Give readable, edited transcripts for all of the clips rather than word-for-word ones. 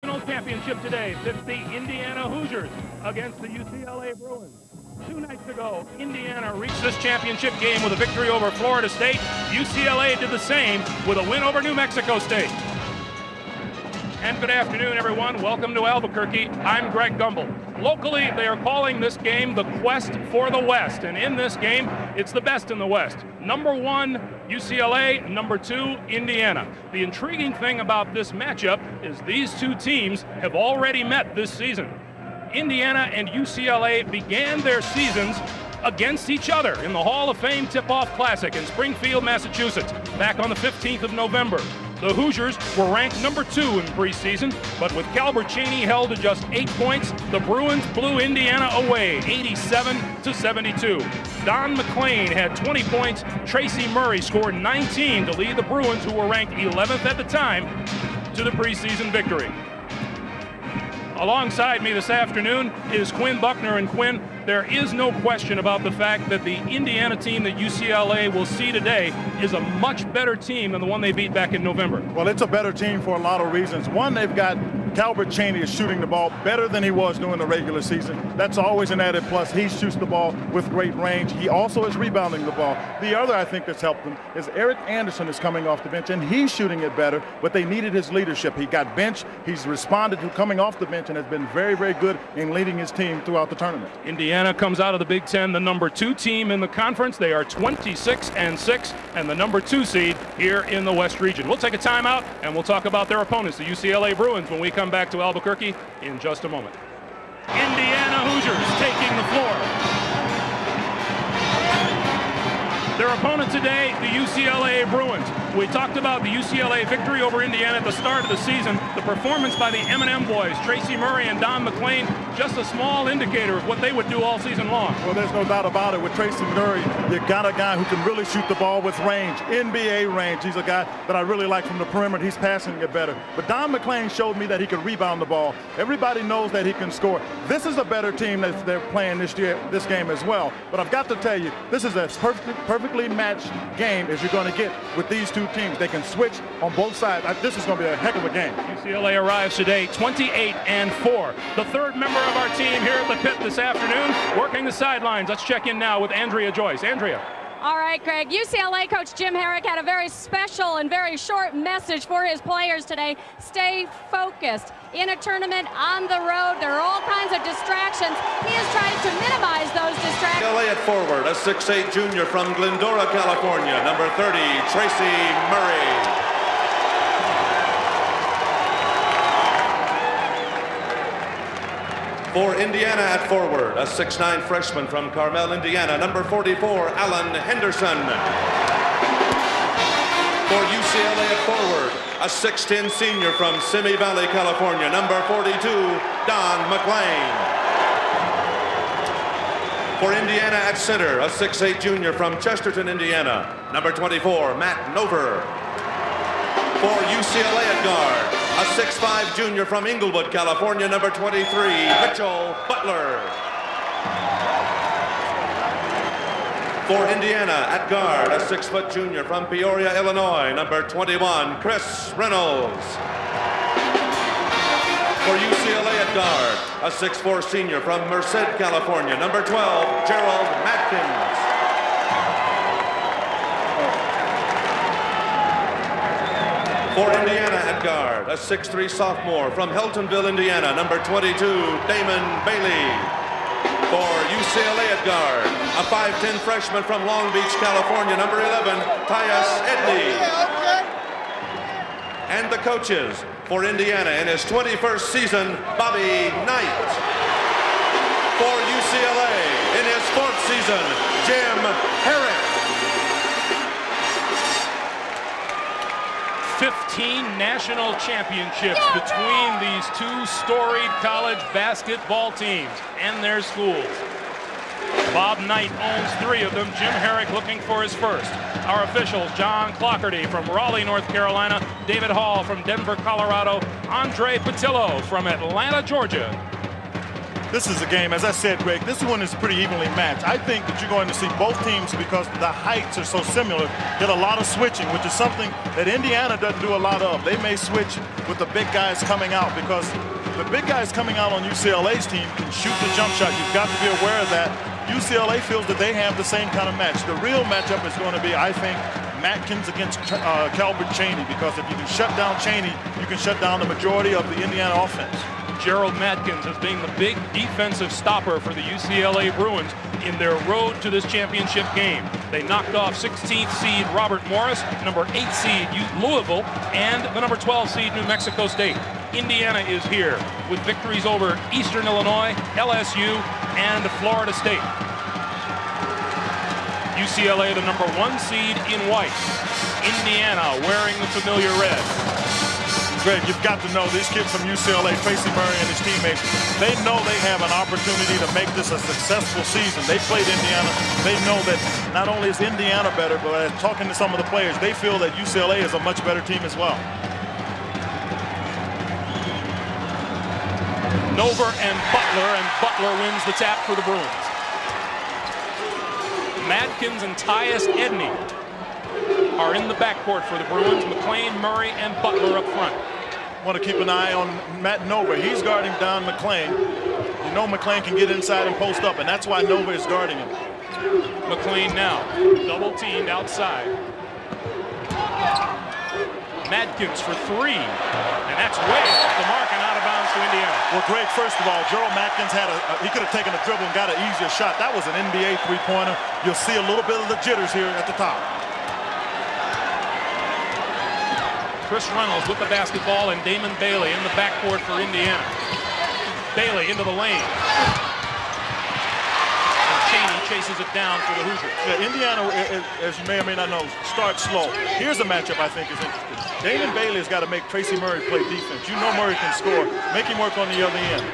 Championship today pits the Indiana Hoosiers against the UCLA Bruins. 2 nights ago, Indiana reached this championship game with a victory over Florida State. UCLA did the same with a win over New Mexico State. And good afternoon, everyone. Welcome to Albuquerque. I'm Greg Gumbel. Locally, they are calling this game the Quest for the West. And in this game, it's the best in the West. Number 1, UCLA. Number 2, Indiana. The intriguing thing about this matchup is these two teams have already met this season. Indiana and UCLA began their seasons against each other in the Hall of Fame Tipoff Classic in Springfield, Massachusetts, back on the 15th of November. The Hoosiers were ranked number 2 in preseason, but with Calbert Cheney held to just 8 points, the Bruins blew Indiana away, 87-72. Don MacLean had 20 points. Tracy Murray scored 19 to lead the Bruins, who were ranked 11th at the time, to the preseason victory. Alongside me this afternoon is Quinn Buckner. And Quinn, there is no question about the fact that the Indiana team that UCLA will see today is a much better team than the one they beat back in November. Well, it's a better team for a lot of reasons. One, they've got Calbert Cheney is shooting the ball better than he was during the regular season. That's always an added plus. He shoots the ball with great range. He also is rebounding the ball. The other, I think, that's helped them is Eric Anderson is coming off the bench, and he's shooting it better, but they needed his leadership. He got benched. He's responded to coming off the bench and has been very, very good in leading his team throughout the tournament. Indiana comes out of the Big Ten, the number 2 team in the conference. They are 26-6 and the number 2 seed here in the West region. We'll take a timeout and we'll talk about their opponents, the UCLA Bruins, when we come back to Albuquerque in just a moment. Indiana Hoosiers taking the floor. Their opponent today, the UCLA Bruins. We talked about the UCLA victory over Indiana at the start of the season. The performance by the M&M boys, Tracy Murray and Don MacLean, just a small indicator of what they would do all season long. Well, there's no doubt about it. With Tracy Murray, you got a guy who can really shoot the ball with range, NBA range. He's a guy that I really like from the perimeter. He's passing it better. But Don MacLean showed me that he can rebound the ball. Everybody knows that he can score. This is a better team that they're playing this game as well. But I've got to tell you, this is as perfectly matched game as you're going to get with these two teams. They can switch on both sides. This is going to be a heck of a game. UCLA arrives today 28-4. The third member of our team here at the pit this afternoon, working the sidelines. Let's check in now with Andrea Joyce. Andrea. All right, Craig. UCLA coach Jim Herrick had a very special and very short message for his players today. Stay focused. In a tournament, on the road, there are all kinds of distractions. He is trying to minimize those distractions. UCLA at forward, a 6'8" junior from Glendora, California, number 30, Tracy Murray. For Indiana at forward, a 6'9" freshman from Carmel, Indiana, number 44, Alan Henderson. For UCLA at forward, a 6'10" senior from Simi Valley, California, number 42, Don MacLean. For Indiana at center, a 6'8" junior from Chesterton, Indiana, number 24, Matt Nover. For UCLA at guard, a 6'5" junior from Inglewood, California, number 23, Mitchell Butler. For Indiana at guard, a 6' junior from Peoria, Illinois, number 21, Chris Reynolds. For UCLA at guard, a 6'4" senior from Merced, California, number 12, Gerald Madkins. For Indiana at guard, a 6'3" sophomore from Heltonville, Indiana, number 22, Damon Bailey. For UCLA at guard, a 5'10" freshman from Long Beach, California, number 11, Tyus Edley. And the coaches for Indiana in his 21st season, Bobby Knight. For UCLA in his 4th season, Jim Herrick. 15 national championships between these two storied college basketball teams and their schools. Bob Knight owns 3 of them. Jim Herrick looking for his first. Our officials, John Clockerty from Raleigh, North Carolina, David Hall from Denver, Colorado, Andre Patillo from Atlanta, Georgia. This is a game, as I said, Greg, this one is pretty evenly matched. I think that you're going to see both teams, because the heights are so similar, get a lot of switching, which is something that Indiana doesn't do a lot of. They may switch with the big guys coming out, because the big guys coming out on UCLA's team can shoot the jump shot. You've got to be aware of that. UCLA feels that they have the same kind of match. The real matchup is going to be, I think, Matkins against Calvert Chaney, because if you can shut down Chaney, you can shut down the majority of the Indiana offense. Gerald Matkins as being the big defensive stopper for the UCLA Bruins in their road to this championship game. They knocked off 16th seed Robert Morris, number 8 seed Louisville, and the number 12 seed New Mexico State. Indiana is here with victories over Eastern Illinois, LSU, and Florida State. UCLA, the number 1 seed in white. Indiana wearing the familiar red. Greg, you've got to know these kids from UCLA, Tracy Murray and his teammates, they know they have an opportunity to make this a successful season. They played Indiana. They know that not only is Indiana better, but talking to some of the players, they feel that UCLA is a much better team as well. Nover and Butler wins the tap for the Bruins. Matkins and Tyus Edney are in the backcourt for the Bruins. MacLean, Murray, and Butler up front. Want to keep an eye on Matt Nover. He's guarding Don MacLean. You know MacLean can get inside and post up, and that's why Nover is guarding him. MacLean now double teamed outside. Matkins for 3, and that's way off the mark and out of bounds to Indiana. Well, Greg, first of all, Gerald Matkins he could have taken a dribble and got an easier shot. That was an NBA three-pointer. You'll see a little bit of the jitters here at the top. Chris Reynolds with the basketball and Damon Bailey in the backcourt for Indiana. Bailey into the lane. And Chaney chases it down for the Hoosiers. Yeah, Indiana, as you may or may not know, starts slow. Here's a matchup I think is interesting. Damon Bailey has got to make Tracy Murray play defense. You know Murray can score. Make him work on the other end.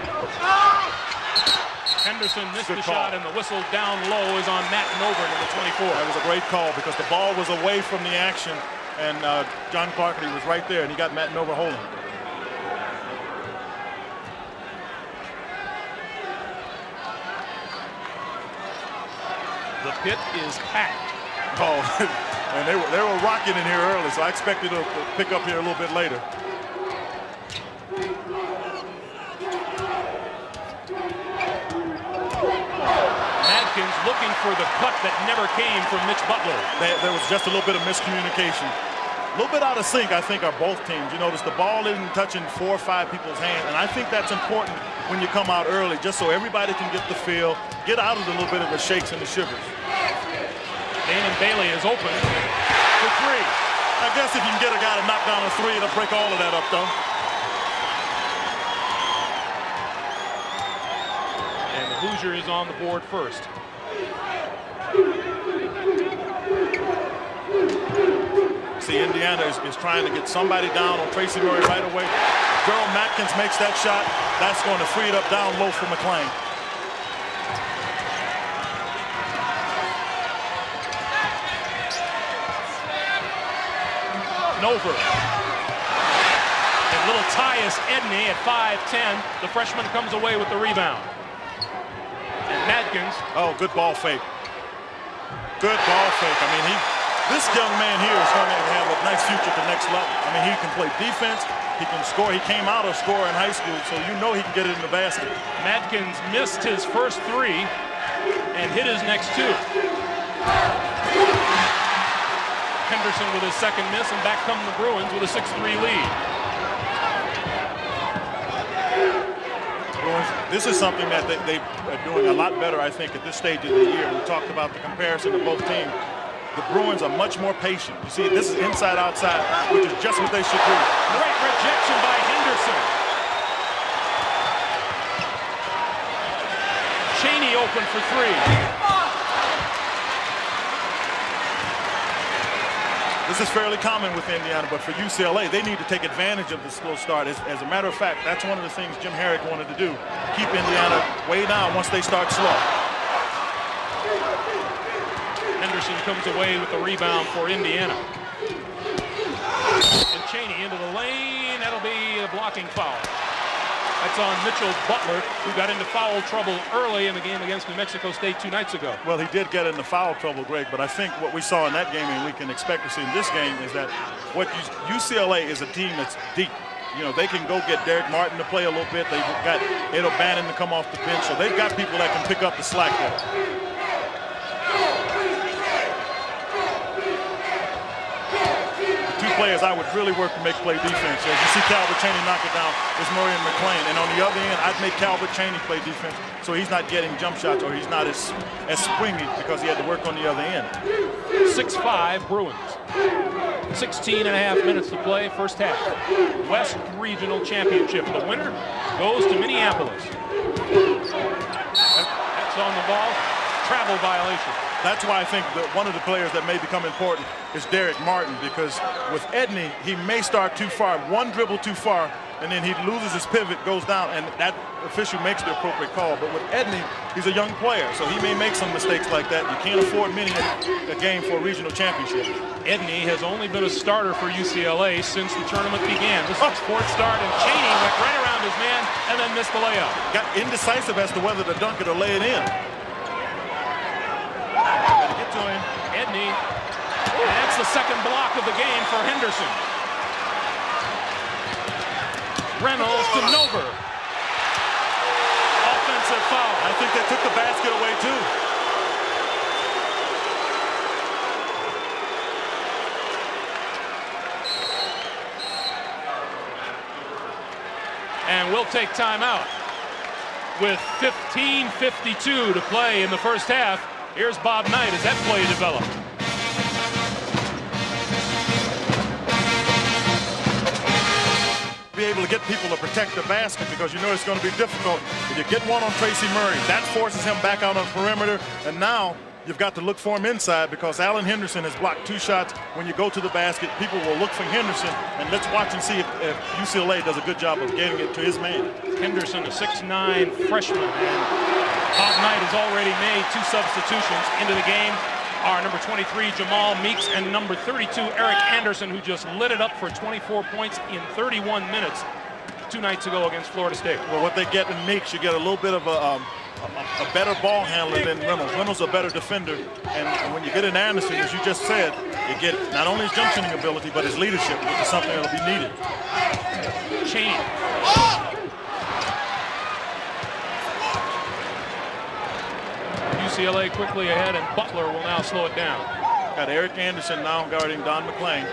Henderson missed the shot, and the whistle down low is on Matt Nover, number 24. That was a great call because the ball was away from the action, and John Clarkity was right there, and he got Matt Nover holding. The pit is packed. Oh, and they were rocking in here early, so I expected to pick up here a little bit later. Matkins looking for the cut that never came from Mitch Butler. There was just a little bit of miscommunication. A little bit out of sync, I think, are both teams. You notice the ball isn't touching 4 or 5 people's hands, and I think that's important when you come out early, just so everybody can get the feel, get out of a little bit of the shakes and the shivers. Damon Bailey is open for 3. I guess if you can get a guy to knock down a 3, it'll break all of that up, though. And the Hoosier is on the board first. See, Indiana is trying to get somebody down on Tracy Murray right away. Gerald Matkins makes that shot. That's going to free it up down low for MacLean. Nover. And little Tyus Edney at 5'10". The freshman comes away with the rebound. And Matkins. Oh, good ball fake. Good ball fake. I mean, this young man here is going to have a nice future at the next level. I mean, he can play defense. He can score. He came out a scorer in high school, so you know he can get it in the basket. Matkins missed his first 3 and hit his next 2. Henderson with his second miss, and back come the Bruins with a 6-3 lead. Bruins, this is something that they are doing a lot better, I think, at this stage of the year. We talked about the comparison of both teams. The Bruins are much more patient. You see, this is inside-outside, which is just what they should do. Great rejection by Henderson. Chaney open for 3. This is fairly common with Indiana, but for UCLA, they need to take advantage of this slow start. As a matter of fact, that's one of the things Jim Herrick wanted to do, keep Indiana way down once they start slow. Henderson comes away with the rebound for Indiana. And Chaney into the lane. That'll be a blocking foul. That's on Mitchell Butler, who got into foul trouble early in the game against New Mexico State 2 nights ago. Well, he did get into foul trouble, Greg, but I think what we saw in that game and we can expect to see in this game is that UCLA is a team that's deep. you know, they can go get Derek Martin to play a little bit. They've got Ed O'Bannon to come off the bench, so they've got people that can pick up the slack there. Two players I would really work to make play defense. As you see Calvert Chaney knock it down, is Murray and McLean. And on the other end, I'd make Calvert Chaney play defense so he's not getting jump shots or he's not as springy because he had to work on the other end. 6-5 Bruins. 16.5 minutes to play, first half. West Regional Championship. The winner goes to Minneapolis. That's on the ball. Travel violation. That's why I think that one of the players that may become important is Derek Martin, because with Edney, he may start too far, one dribble too far, and then he loses his pivot, goes down, and that official makes the appropriate call. But with Edney, he's a young player, so he may make some mistakes like that. You can't afford many a game for a regional championship. Edney has only been a starter for UCLA since the tournament began. This is his fourth start, and Chaney went right around his man and then missed the layup. Got indecisive as to whether to dunk it or lay it in. Get to him. Edney, and that's the second block of the game for Henderson. Reynolds to Nover. Offensive foul. I think they took the basket away too. And we'll take timeout with 15:52 to play in the first half. Here's Bob Knight as that play developed. Be able to get people to protect the basket because you know it's going to be difficult. If you get one on Tracy Murray, that forces him back out on the perimeter, and now you've got to look for him inside because Alan Henderson has blocked 2 shots. When you go to the basket, people will look for Henderson, and let's watch and see if UCLA does a good job of getting it to his man. Henderson, a 6'9" freshman, and Bob Knight has already made 2 substitutions into the game. Are number 23, Jamal Meeks, and number 32, Eric Anderson, who just lit it up for 24 points in 31 minutes 2 nights ago against Florida State. Well, what they get in Meeks, you get a little bit of a better ball handler than Reynolds. Reynolds a better defender, and when you get in Anderson, as you just said, you get not only his jump shooting ability, but his leadership, which is something that'll be needed. Chaney. UCLA quickly ahead, and Butler will now slow it down. Got Eric Anderson now guarding Don MacLean.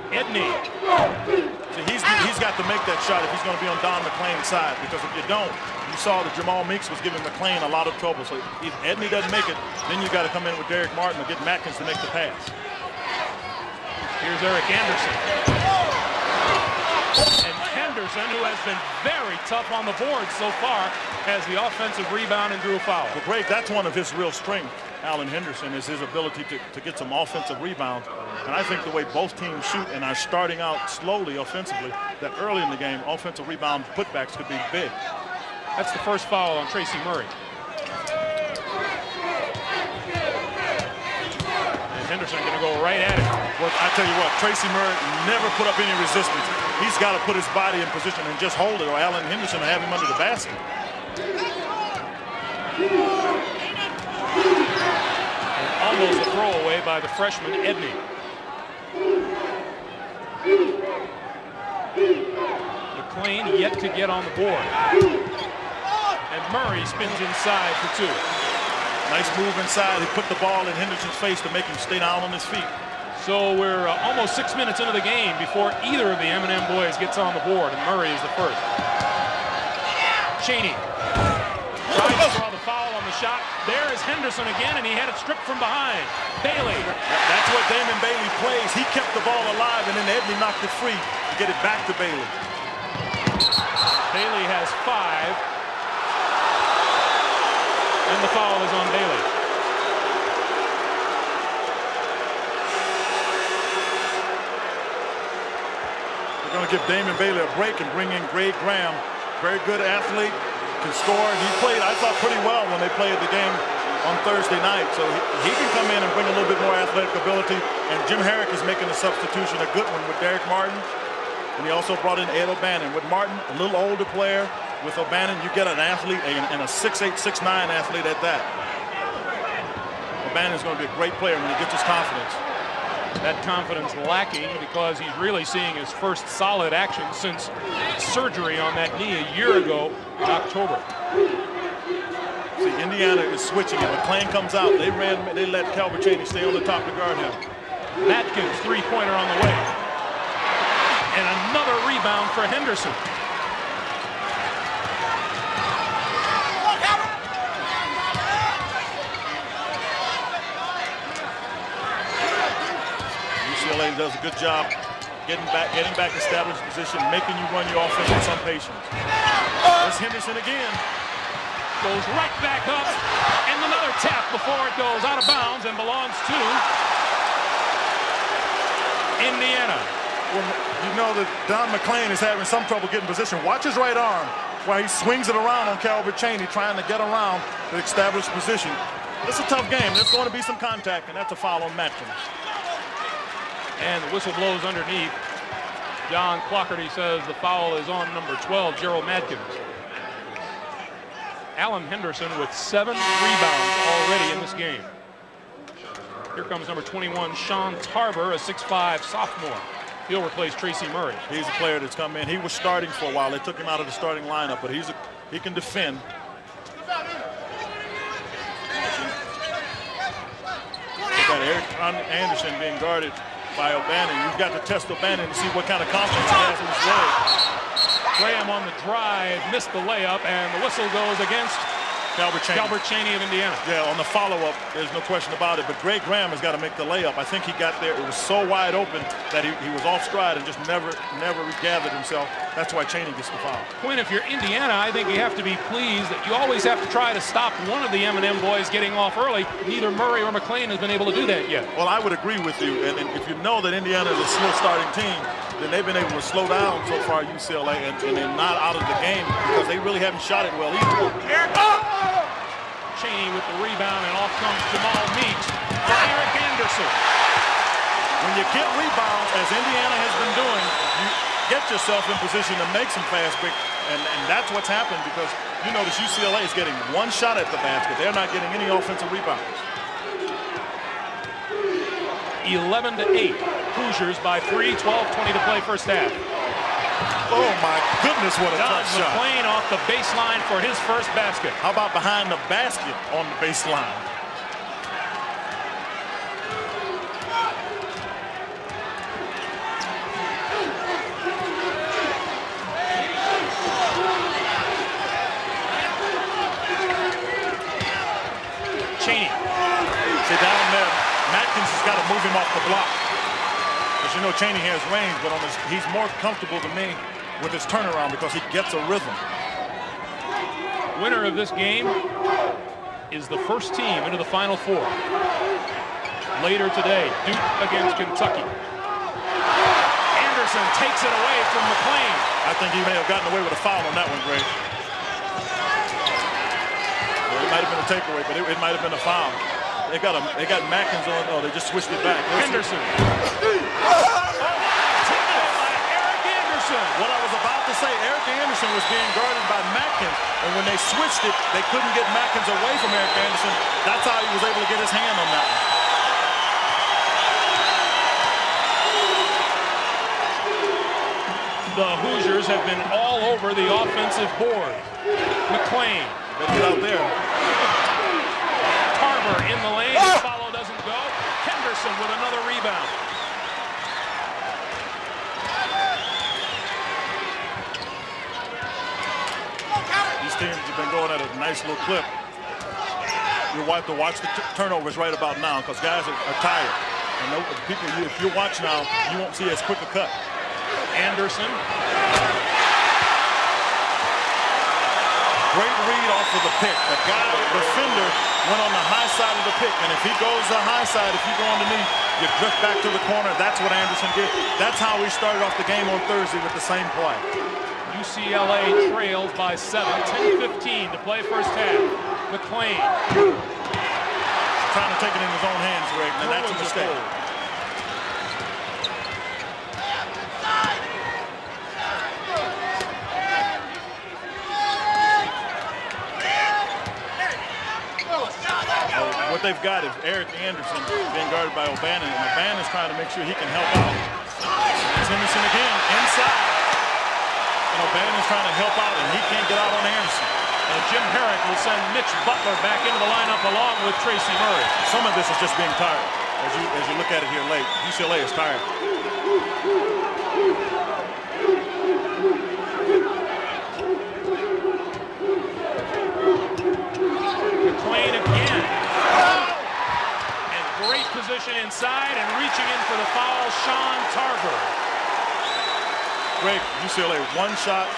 Edney. So he's got to make that shot if he's going to be on Don MacLean's side, because if you don't, you saw that Jamal Meeks was giving MacLean a lot of trouble. So if Edney doesn't make it, then you got to come in with Derek Martin or get Matkins to make the pass. Here's Eric Anderson. And Henderson, who has been very tough on the board so far, has the offensive rebound and drew a foul. Well, Greg, that's one of his real strengths, Alan Henderson, is his ability to get some offensive rebounds. And I think the way both teams shoot and are starting out slowly offensively, that early in the game, offensive rebound putbacks could be big. That's the first foul on Tracy Murray. Henderson going to go right at it. Well, I tell you what, Tracy Murray never put up any resistance. He's got to put his body in position and just hold it, or Alan Henderson will have him under the basket. And almost a throwaway by the freshman, Edney. MacLean yet to get on the board. And Murray spins inside for 2. Nice move inside. He put the ball in Henderson's face to make him stay down on his feet. So we're almost 6 minutes into the game before either of the M&M boys gets on the board, and Murray is the first. Chaney tries to draw the foul on the shot. There is Henderson again, and he had it stripped from behind. Bailey. That's what Damon Bailey plays. He kept the ball alive, and then Edney knocked it free to get it back to Bailey. Bailey has 5. And the foul is on Bailey. They're going to give Damon Bailey a break and bring in Greg Graham. Very good athlete, can score. He played, I thought, pretty well when they played the game on Thursday night. So he can come in and bring a little bit more athletic ability. And Jim Herrick is making a substitution, a good one, with Derek Martin. And he also brought in Ed O'Bannon. With Martin, a little older player, with O'Bannon, you get an athlete and a 6'8", 6'9" athlete at that. O'Bannon's going to be a great player when he gets his confidence. That confidence lacking because he's really seeing his first solid action since surgery on that knee a year ago in October. See, Indiana is switching. When MacLean comes out, they let Calvert Cheney stay on the top to guard him. Matkins, three-pointer on the way. And another rebound for Henderson. UCLA does a good job getting back established position, making you run your offense with some patience. There's Henderson again. Goes right back up, and another tap before it goes out of bounds and belongs to Indiana. Well, you know that Don MacLean is having some trouble getting position. Watch his right arm while he swings it around on Calvert Cheney, trying to get around the established position. It's a tough game. There's going to be some contact, and that's a foul on Matkins. And the whistle blows underneath. John Clockerty says the foul is on number 12, Gerald Matkins. Alan Henderson with 7 rebounds already in this game. Here comes number 21, Sean Tarver, a 6'5" sophomore. He'll replace Tracy Murray. He's a player that's come in. He was starting for a while. They took him out of the starting lineup, but he can defend. We've got Eric Anderson being guarded by O'Bannon. You've got to test O'Bannon to see what kind of confidence he has in his leg. Graham on the drive, missed the layup, and the whistle goes against Calvert Cheney of Indiana. Yeah, on the follow-up, there's no question about it. But Greg Graham has got to make the layup. I think he got there. It was so wide open that he was off stride and just never regathered himself. That's why Cheney gets the foul. Quinn, if you're Indiana, I think you have to be pleased that you always have to try to stop one of the M&M boys getting off early. Neither Murray or MacLean has been able to do that yet. Well, I would agree with you. And if you know that Indiana is a slow starting team, then they've been able to slow down so far at UCLA, and they're not out of the game because they really haven't shot it well either. Cheney with the rebound, and off comes Jamal Meeks for Eric Anderson. When you get rebounds, as Indiana has been doing, you get yourself in position to make some fast break, and that's what's happened because you notice UCLA is getting one shot at the basket. They're not getting any offensive rebounds. 11-8. Hoosiers by 3, 12-20 to play first half. Oh my goodness, what a tough shot. Don MacLean off the baseline for his first basket. How about behind the basket on the baseline? Cheney. See down there, Matkins has got to move him off the block. Because you know Cheney has range, but he's more comfortable to me with his turnaround because he gets a rhythm. Winner of this game is the first team into the Final Four. Later today, Duke against Kentucky. Anderson takes it away from MacLean. I think he may have gotten away with a foul on that one, Greg. Well, it might have been a takeaway, but it might have been a foul. They got Matkins on. Oh, they just switched it back. Henderson. What I was about to say, Eric Anderson was being guarded by Matkins, and when they switched it, they couldn't get Matkins away from Eric Anderson. That's how he was able to get his hand on that one. The Hoosiers have been all over the offensive board. MacLean. Better get out there. Tarver in the lane. The follow doesn't go. Henderson with another rebound. These teams have been going at a nice little clip. You'll have to watch the turnovers right about now because guys are tired. And people, if you watch now, you won't see as quick a cut. Anderson. Great read off of the pick. The defender went on the high side of the pick, and if he goes the high side, if you go underneath, you drift back to the corner. That's what Anderson did. That's how we started off the game on Thursday with the same play. UCLA trails by 7, 10-15 to play first half. MacLean. Trying to take it in his own hands, Greg, and that's a mistake. they've got is Eric Anderson being guarded by O'Bannon, and O'Bannon's trying to make sure he can help out. It's Henderson again, inside. And O'Bannon's trying to help out, and he can't get out on Anderson. And Jim Herrick will send Mitch Butler back into the lineup along with Tracy Murray. Some of this is just being tired. As you look at it here late, UCLA is tired. MacLean again. And great position inside and reaching in for the foul, Sean Tarver. Great, UCLA, one shot,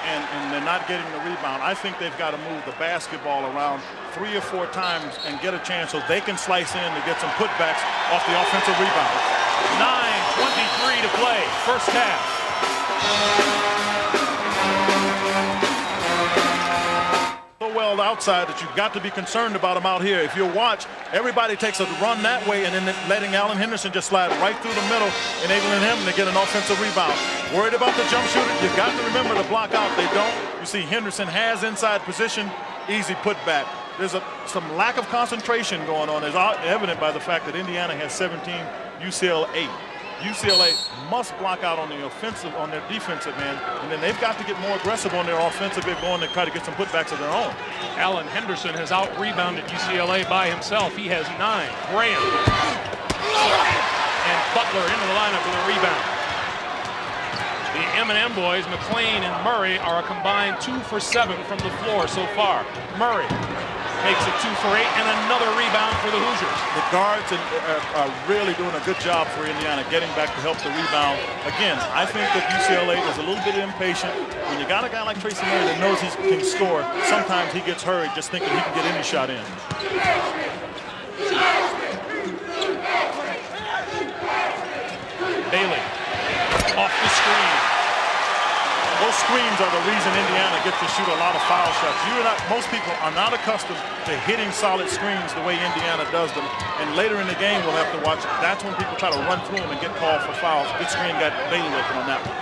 and they're not getting the rebound. I think they've got to move the basketball around 3 or 4 times and get a chance so they can slice in to get some putbacks off the offensive rebound. 9:23 to play, first half. So well outside that you've got to be concerned about them out here. If you watch, everybody takes a run that way and then letting Alan Henderson just slide right through the middle, enabling him to get an offensive rebound. Worried about the jump shooter? You've got to remember to block out. They don't. You see Henderson has inside position, easy putback. There's some lack of concentration going on. It's evident by the fact that Indiana has 17, UCLA 8. UCLA must block out on the offensive, on their defensive end, and then they've got to get more aggressive on their offensive end, going to try to get some putbacks of their own. Alan Henderson has out-rebounded UCLA by himself. He has 9. Graham. And Butler into the lineup with a rebound. The M&M boys, MacLean and Murray, are a combined 2 for 7 from the floor so far. Murray makes it 2 for 8, and another rebound for the Hoosiers. The guards are really doing a good job for Indiana, getting back to help the rebound. Again, I think that UCLA is a little bit impatient. When you got a guy like Tracy Murray that knows he can score, sometimes he gets hurried just thinking he can get any shot in. Bailey off the screen. Those screens are the reason Indiana gets to shoot a lot of foul shots. Most people are not accustomed to hitting solid screens the way Indiana does them. And later in the game, we'll have to watch. That's when people try to run through them and get called for fouls. Good screen got Bailey open on that one.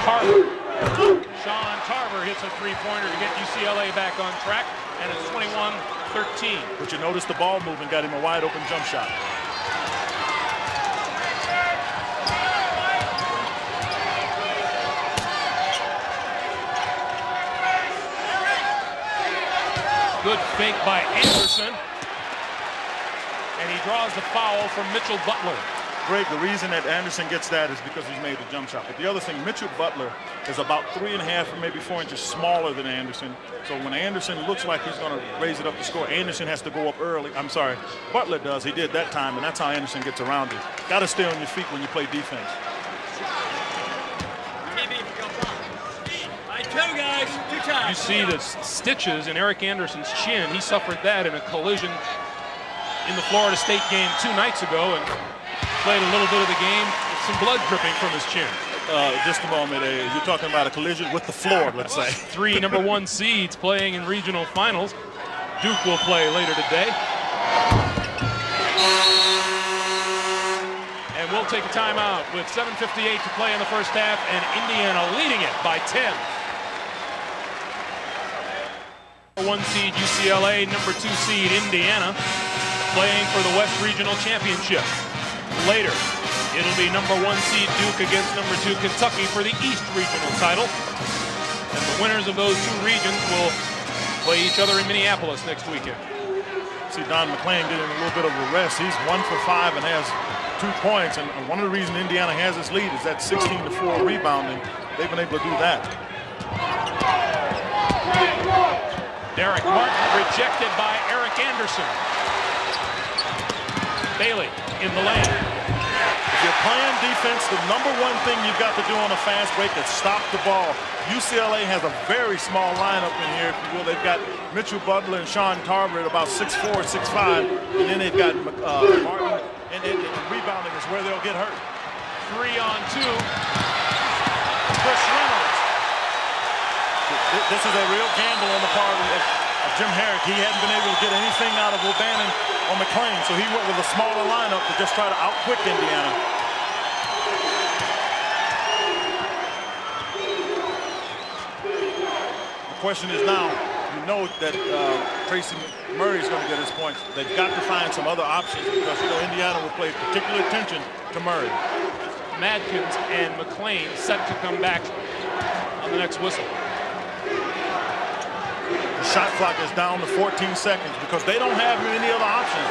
Tarver. Sean Tarver hits a three-pointer to get UCLA back on track, and it's 21-13. But you notice the ball movement got him a wide open jump shot. Good fake by Anderson. And he draws the foul from Mitchell Butler. Greg, the reason that Anderson gets that is because he's made the jump shot. But the other thing, Mitchell Butler is about 3.5 or maybe 4 inches smaller than Anderson. So when Anderson looks like he's going to raise it up to score, Anderson has to go up early. I'm sorry, Butler does. He did that time, and that's how Anderson gets around it. Got to stay on your feet when you play defense. You see the stitches in Eric Anderson's chin. He suffered that in a collision in the Florida State game 2 nights ago and played a little bit of the game with some blood dripping from his chin. Just a moment, you're talking about a collision with the floor, let's say. 3 number 1 seeds playing in regional finals. Duke will play later today. And we'll take a timeout with 7:58 to play in the first half, and Indiana leading it by 10. 1 seed UCLA, number 2 seed Indiana, playing for the West Regional Championship. Later, it'll be number 1 seed Duke against number 2 Kentucky for the East Regional title. And the winners of those 2 regions will play each other in Minneapolis next weekend. See Don MacLean getting a little bit of a rest. He's 1 for 5 and has 2 points. And one of the reasons Indiana has this lead is that 16-4 rebounding. They've been able to do that. Derek Martin rejected by Eric Anderson. Bailey in the lane. If you're playing defense, the number 1 thing you've got to do on a fast break is stop the ball. UCLA has a very small lineup in here, if you will. They've got Mitchell Butler and Sean Tarver at about 6'4", 6'5", and then they've got Martin, and rebounding is where they'll get hurt. 3-on-2. Chris Reynolds. This is a real gamble on the part of Jim Herrick. He hadn't been able to get anything out of O'Bannon or MacLean, so he went with a smaller lineup to just try to outquick Indiana. The question is now, you know that Tracy Murray is going to get his points. They've got to find some other options because, you know, Indiana will pay particular attention to Murray. Madkins and MacLean set to come back on the next whistle. The shot clock is down to 14 seconds because they don't have any other options.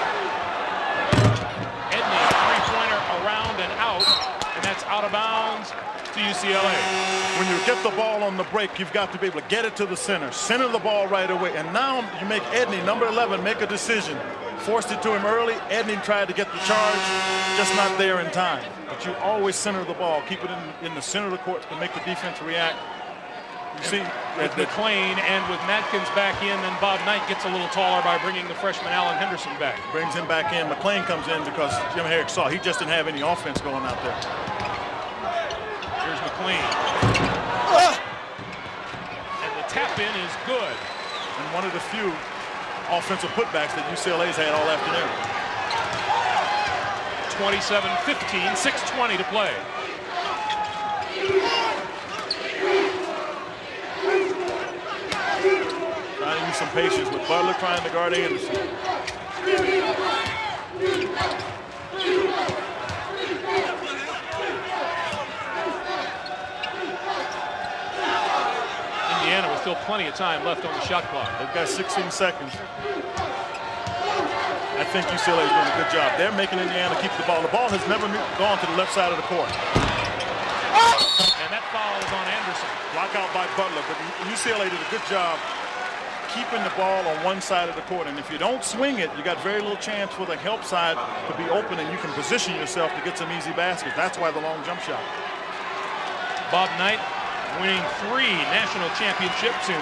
Edney, three-pointer around and out, and that's out of bounds to UCLA. When you get the ball on the break, you've got to be able to get it to the center the ball right away. And now you make Edney, number 11, make a decision. Forced it to him early. Edney tried to get the charge, just not there in time. But you always center the ball, keep it in the center of the court to make the defense react. You see, with MacLean and with Madkins back in, then Bob Knight gets a little taller by bringing the freshman Alan Henderson back. Brings him back in. MacLean comes in because Jim Herrick saw he just didn't have any offense going out there. Here's MacLean. And the tap in is good. And one of the few offensive putbacks that UCLA's had all afternoon. 27-15, 6:20 to play. Trying to use some patience with Butler trying to guard Anderson. Indiana with still plenty of time left on the shot clock. They've got 16 seconds. I think UCLA is doing a good job. They're making Indiana keep the ball. The ball has never gone to the left side of the court. And that foul is on Anderson. Block out by Butler, but UCLA did a good job keeping the ball on one side of the court. And if you don't swing it, you got very little chance for the help side to be open, and you can position yourself to get some easy baskets. That's why the long jump shot. Bob Knight winning 3 national championships in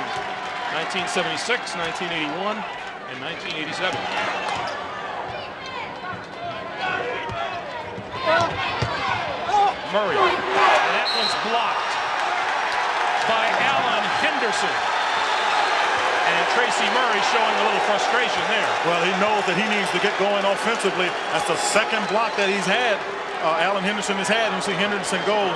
1976, 1981, and 1987. Murray, and that one's blocked by Alan Henderson. And Tracy Murray showing a little frustration there. Well, he knows that he needs to get going offensively. That's the second block that he's had. Alan Henderson has had. You see Henderson goes.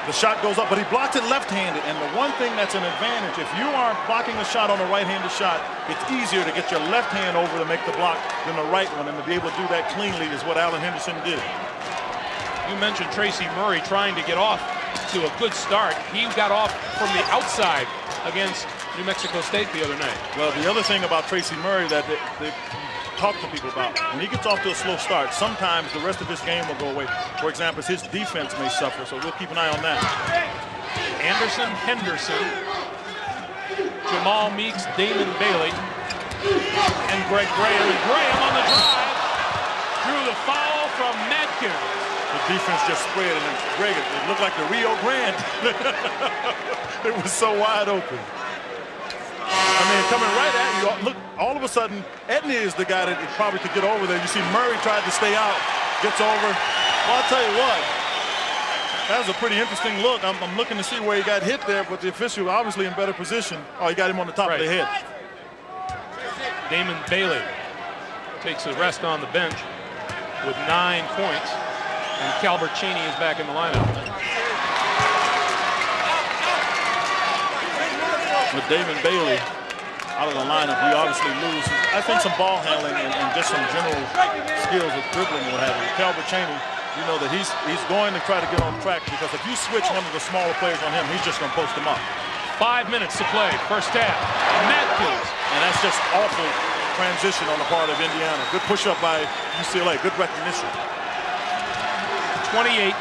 The shot goes up, but he blocked it left-handed. And the one thing that's an advantage, if you are blocking a shot on a right-handed shot, it's easier to get your left hand over to make the block than the right one. And to be able to do that cleanly is what Alan Henderson did. You mentioned Tracy Murray trying to get off to a good start. He got off from the outside against New Mexico State the other night. Well, the other thing about Tracy Murray that they talk to people about, when he gets off to a slow start, sometimes the rest of his game will go away. For example, his defense may suffer, so we'll keep an eye on that. Anderson, Henderson, Jamal Meeks, Damon Bailey, and Greg Graham. And Graham on the drive drew the foul from Madkins. The defense just spread, and Greg, it looked like the Rio Grande. It was so wide open. I mean, coming right at you, look, all of a sudden, Edney is the guy that probably could get over there. You see Murray tried to stay out, gets over. Well, I'll tell you what, that was a pretty interesting look. I'm looking to see where he got hit there, but the official obviously in better position. Oh, he got him on the top of the head. Damon Bailey takes a rest on the bench with 9 points, and Calbert Cheney is back in the lineup. With Damon Bailey out of the lineup, we obviously lose, I think, some ball handling and just some general skills of dribbling and what have you. Calbert Cheney, you know that he's going to try to get on track, because if you switch one of the smaller players on him, he's just going to post him up. 5 minutes to play, first half. Madkins. And that's just awful transition on the part of Indiana. Good push-up by UCLA, good recognition. 28-17.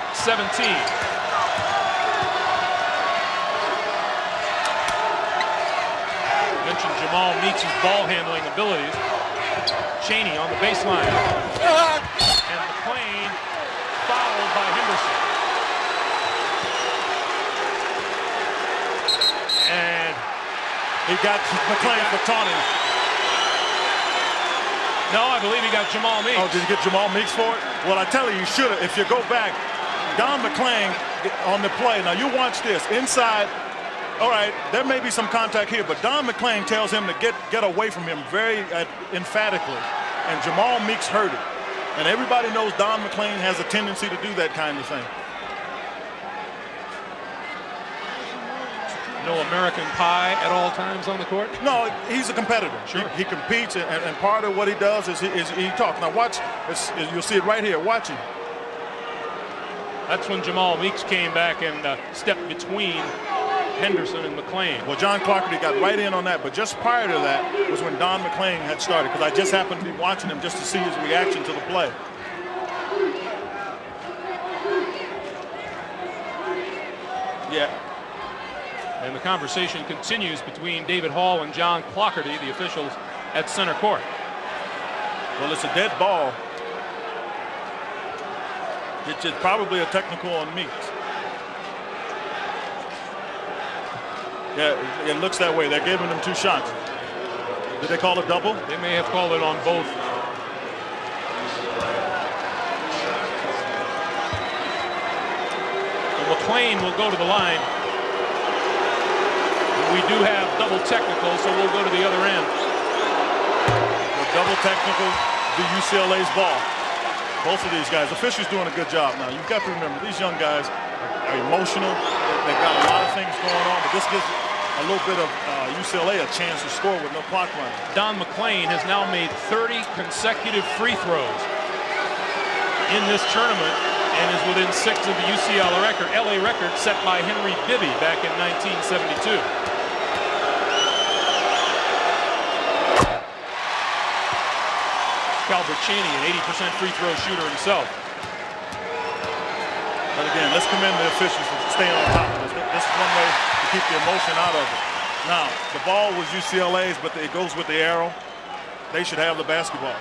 Mentioned Jamal Meeks' ball handling abilities. Cheney on the baseline. And MacLean fouled by Henderson. And he got MacLean for taunting. No, I believe he got Jamal Meeks. Oh, did he get Jamal Meeks for it? Well, I tell you should have. If you go back, Don MacLean on the play. Now, you watch this. Inside, all right, there may be some contact here, but Don MacLean tells him to get away from him very emphatically. And Jamal Meeks heard it. And everybody knows Don MacLean has a tendency to do that kind of thing. No American pie at all times on the court? No, he's a competitor. Sure. He competes, and part of what he does is he talks. Now watch, you'll see it right here. Watch him. That's when Jamal Meeks came back and stepped between Henderson and MacLean. Well, John Clarkerty got right in on that, but just prior to that was when Don MacLean had started, because I just happened to be watching him just to see his reaction to the play. Yeah. And the conversation continues between David Hall and John Clarkerty, the officials at center court. Well, it's a dead ball. It's probably a technical on Meeks. Yeah, it looks that way. They're giving him 2 shots. Did they call a double? They may have called it on both. So MacLean will go to the line. We do have double technical, so we'll go to the other end. The double technical, the UCLA's ball. Both of these guys, the Fisher's doing a good job now. You've got to remember, these young guys are emotional. They've got a lot of things going on, but this gives a little bit of UCLA a chance to score with no clock running. Don MacLean has now made 30 consecutive free throws in this tournament and is within 6 of the UCLA record set by Henry Bibby back in 1972. Calbert Chaney, an 80% free throw shooter himself. But again, let's commend the officials for staying on top of this. This is one way to keep the emotion out of it. Now, the ball was UCLA's, but it goes with the arrow. They should have the basketball.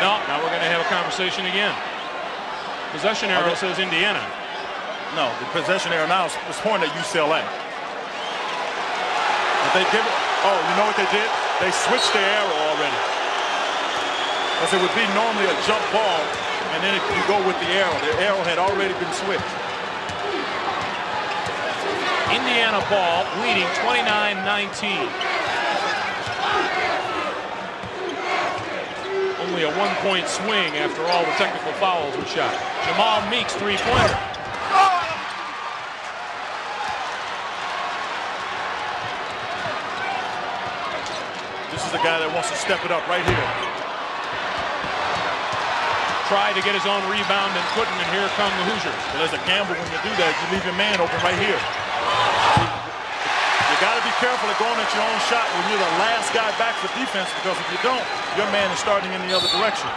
No, now we're going to have a conversation again. Possession arrow says Indiana. No, the possession arrow now is pointing at UCLA. But they give it. Oh, you know what they did? They switched their arrow already. Because it would be normally a jump ball, and then you go with the arrow. The arrow had already been switched. Indiana ball leading 29-19. Only a 1-point swing after all the technical fouls were shot. Jamal Meeks, three-pointer. This is the guy that wants to step it up right here. Tried to get his own rebound and couldn't, and here come the Hoosiers. Well, there's a gamble when you do that. You leave your man open right here. You got to be careful of going at your own shot when you're the last guy back for defense, because if you don't, your man is starting in the other direction.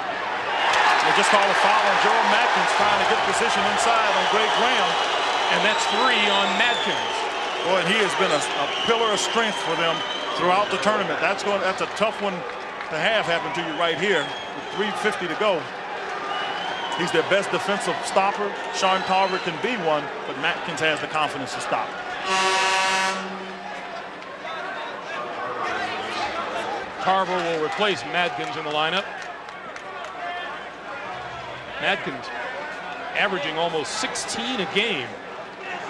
They just called a foul on Joel Madkins trying to get position inside on Greg Graham. And that's 3 on Madkins. Boy, and he has been a pillar of strength for them throughout the tournament. That's a tough one to have happen to you right here with 3:50 to go. He's their best defensive stopper. Sean Tarver can be one, but Madkins has the confidence to stop. Tarver will replace Madkins in the lineup. Madkins averaging almost 16 a game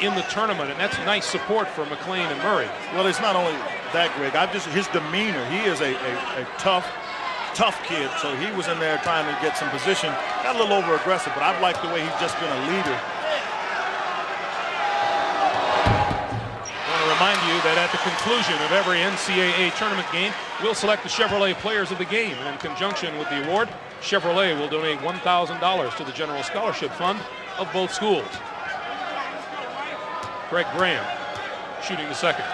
in the tournament, and that's nice support for MacLean and Murray. Well, it's not only that, Greg. His demeanor. He is a tough kid. So he was in there trying to get some position. Got a little over aggressive, but I've liked the way he's just been a leader. I want to remind you that at the conclusion of every NCAA tournament game, we'll select the Chevrolet players of the game. And in conjunction with the award, Chevrolet will donate $1,000 to the General Scholarship Fund of both schools. Greg Graham shooting the second.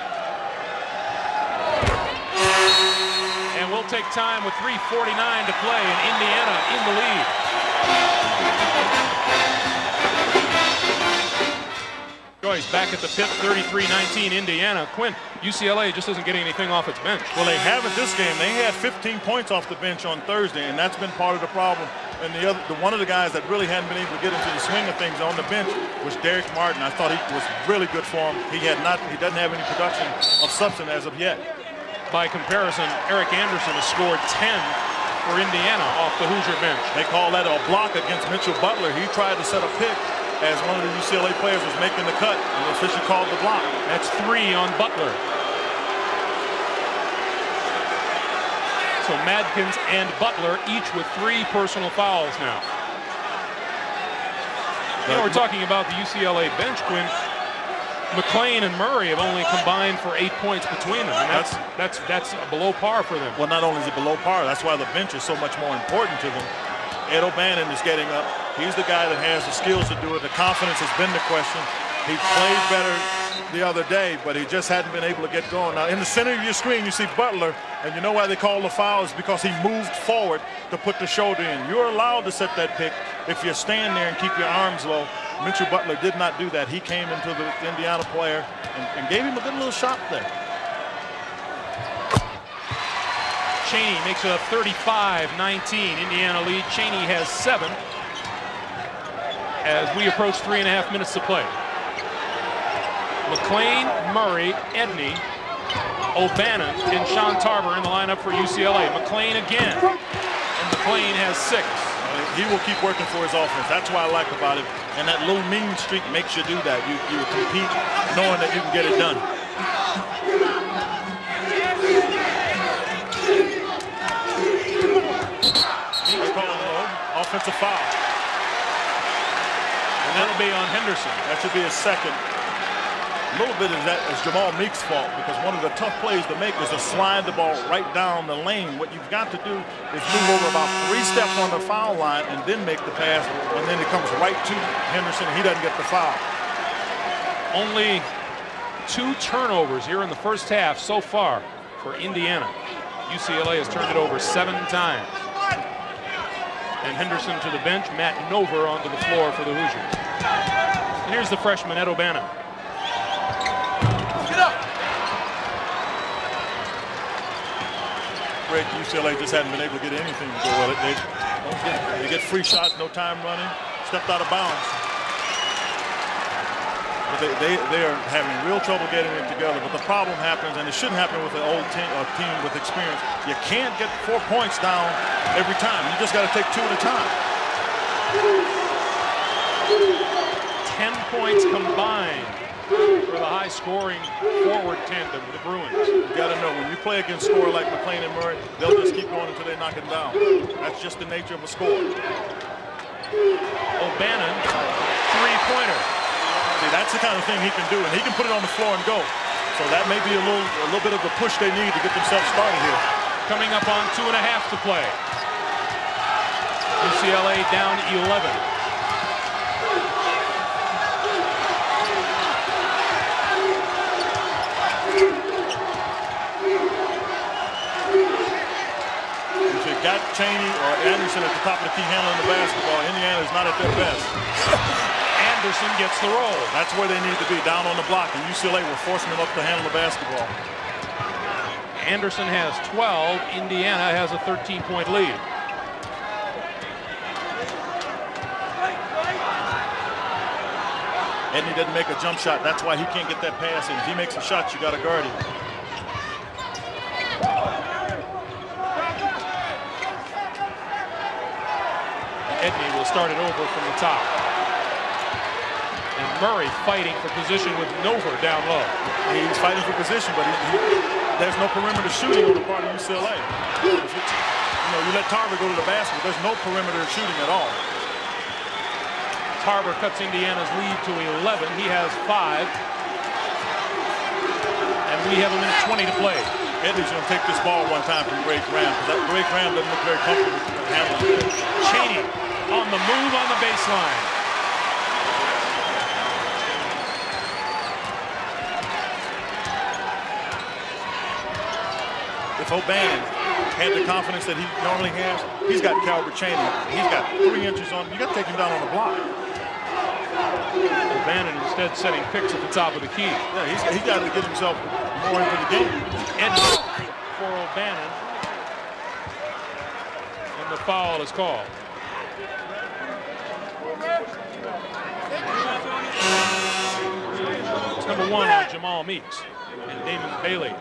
And we'll take time with 3:49 to play, and Indiana in the lead. Joyce back at the pit, 33-19 Indiana. Quinn, UCLA just isn't getting anything off its bench. Well, they haven't this game. They had 15 points off the bench on Thursday, and that's been part of the problem. And one of the guys that really hadn't been able to get into the swing of things on the bench was Derek Martin. I thought he was really good for him. He doesn't have any production of substance as of yet. By comparison, Eric Anderson has scored 10 for Indiana off the Hoosier bench. They call that a block against Mitchell Butler. He tried to set a pick as one of the UCLA players was making the cut, and the official called the block. That's 3 on Butler. So Madkins and Butler each with 3 personal fouls now. You know, we're talking about the UCLA bench, Quinn. MacLean and Murray have only combined for 8 points between them, and that's below par for them. Well, not only is it below par, that's why the bench is so much more important to them. Ed O'Bannon is getting up. He's the guy that has the skills to do it. The confidence has been the question. He played better the other day, but he just hadn't been able to get going. Now, in the center of your screen, you see Butler, and you know why they call the foul is because he moved forward to put the shoulder in. You're allowed to set that pick if you stand there and keep your arms low. Mitchell Butler did not do that. He came into the Indiana player and gave him a good little shot there. Chaney makes it a 35-19 Indiana lead. Chaney has 7 as we approach 3.5 minutes to play. MacLean, Murray, Edney, O'Bannon, and Sean Tarver in the lineup for UCLA. MacLean again, and MacLean has 6. He will keep working for his offense. That's what I like about it. And that little mean streak makes you do that. You compete knowing that you can get it done. He's calling an offensive foul. And that'll be on Henderson. That should be his second. A little bit of that is Jamal Meek's fault, because one of the tough plays to make is to slide the ball right down the lane. What you've got to do is move over about 3 steps on the foul line and then make the pass, and then it comes right to Henderson, and he doesn't get the foul. Only 2 turnovers here in the first half so far for Indiana. UCLA has turned it over 7 times. And Henderson to the bench, Matt Nover onto the floor for the Hoosiers. And here's the freshman, Ed O'Bannon. UCLA just hadn't been able to get anything to go with it. They get free shots, no time running, stepped out of bounds. But they are having real trouble getting it together. But the problem happens, and it shouldn't happen with an old team with experience. You can't get 4 points down every time. You just got to take 2 at a time. 10 points combined for the high-scoring forward tandem of the Bruins. You got to know, when you play against scorer like MacLean and Murray, they'll just keep going until they knock it down. That's just the nature of a score. O'Bannon, 3-pointer. See, that's the kind of thing he can do, and he can put it on the floor and go. So that may be a little bit of the push they need to get themselves started here. Coming up on 2.5 to play. UCLA down 11. Got Chaney or Anderson at the top of the key handling the basketball. Indiana is not at their best. Anderson gets the roll. That's where they need to be, down on the block. And UCLA were forcing them up to handle the basketball. Anderson has 12. Indiana has a 13-point lead. Edney doesn't make a jump shot. That's why he can't get that pass in. If he makes a shot, you got to guard him. Edney will start it over from the top. And Murray fighting for position with Nover down low. He's fighting for position, but there's no perimeter shooting on the part of UCLA. You let Tarver go to the basket, there's no perimeter shooting at all. Tarver cuts Indiana's lead to 11. He has 5. And we have 1:20 to play. Edney's going to take this ball one time from Greg Graham, because Greg Graham doesn't look very comfortable handling it. Chaney on the move on the baseline. If O'Bannon had the confidence that he normally has, he's got Calvert Chaney. He's got 3 inches on him. You got to take him down on the block. O'Bannon instead setting picks at the top of the key. Yeah, he's got to get himself more into the game. Edney for O'Bannon. And the foul is called. It's number 1 on Jamal Meeks. And Damon Bailey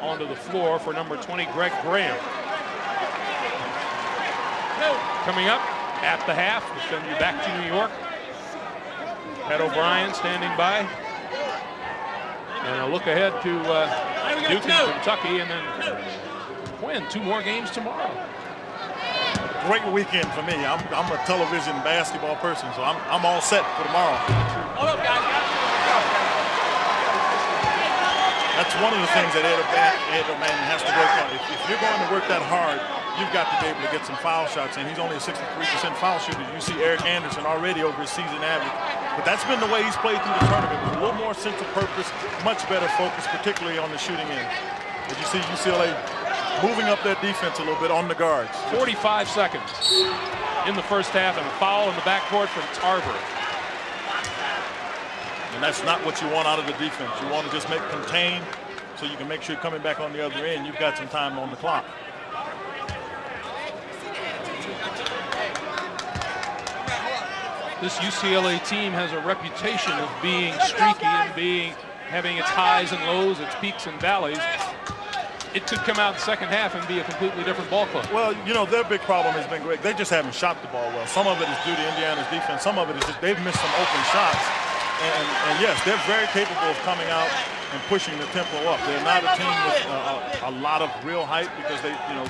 onto the floor for number 20, Greg Graham. Coming up at the half, we'll send you back to New York. Pat O'Brien standing by. And a look ahead to Duke and Kentucky, and then win 2 more games tomorrow. Great weekend for me. I'm a television basketball person, so I'm all set for tomorrow. Hold up, guys. That's one of the things that Ed O'Bannon has to work on. If you're going to work that hard, you've got to be able to get some foul shots in. He's only a 63% foul shooter. You see Eric Anderson already over his season average. But that's been the way he's played through the tournament, with a little more sense of purpose, much better focus, particularly on the shooting end. As you see UCLA moving up their defense a little bit on the guards. 45 seconds in the first half, and a foul in the backcourt from Tarver. And that's not what you want out of the defense. You want to just contain so you can make sure you're coming back on the other end. You've got some time on the clock. This UCLA team has a reputation of being streaky and having its highs and lows, its peaks and valleys. It could come out in the second half and be a completely different ball club. Well, you know, their big problem has been great. They just haven't shot the ball well. Some of it is due to Indiana's defense. Some of it is just they've missed some open shots. And yes, they're very capable of coming out and pushing the tempo up. They're not a team with a lot of real height because they, you know,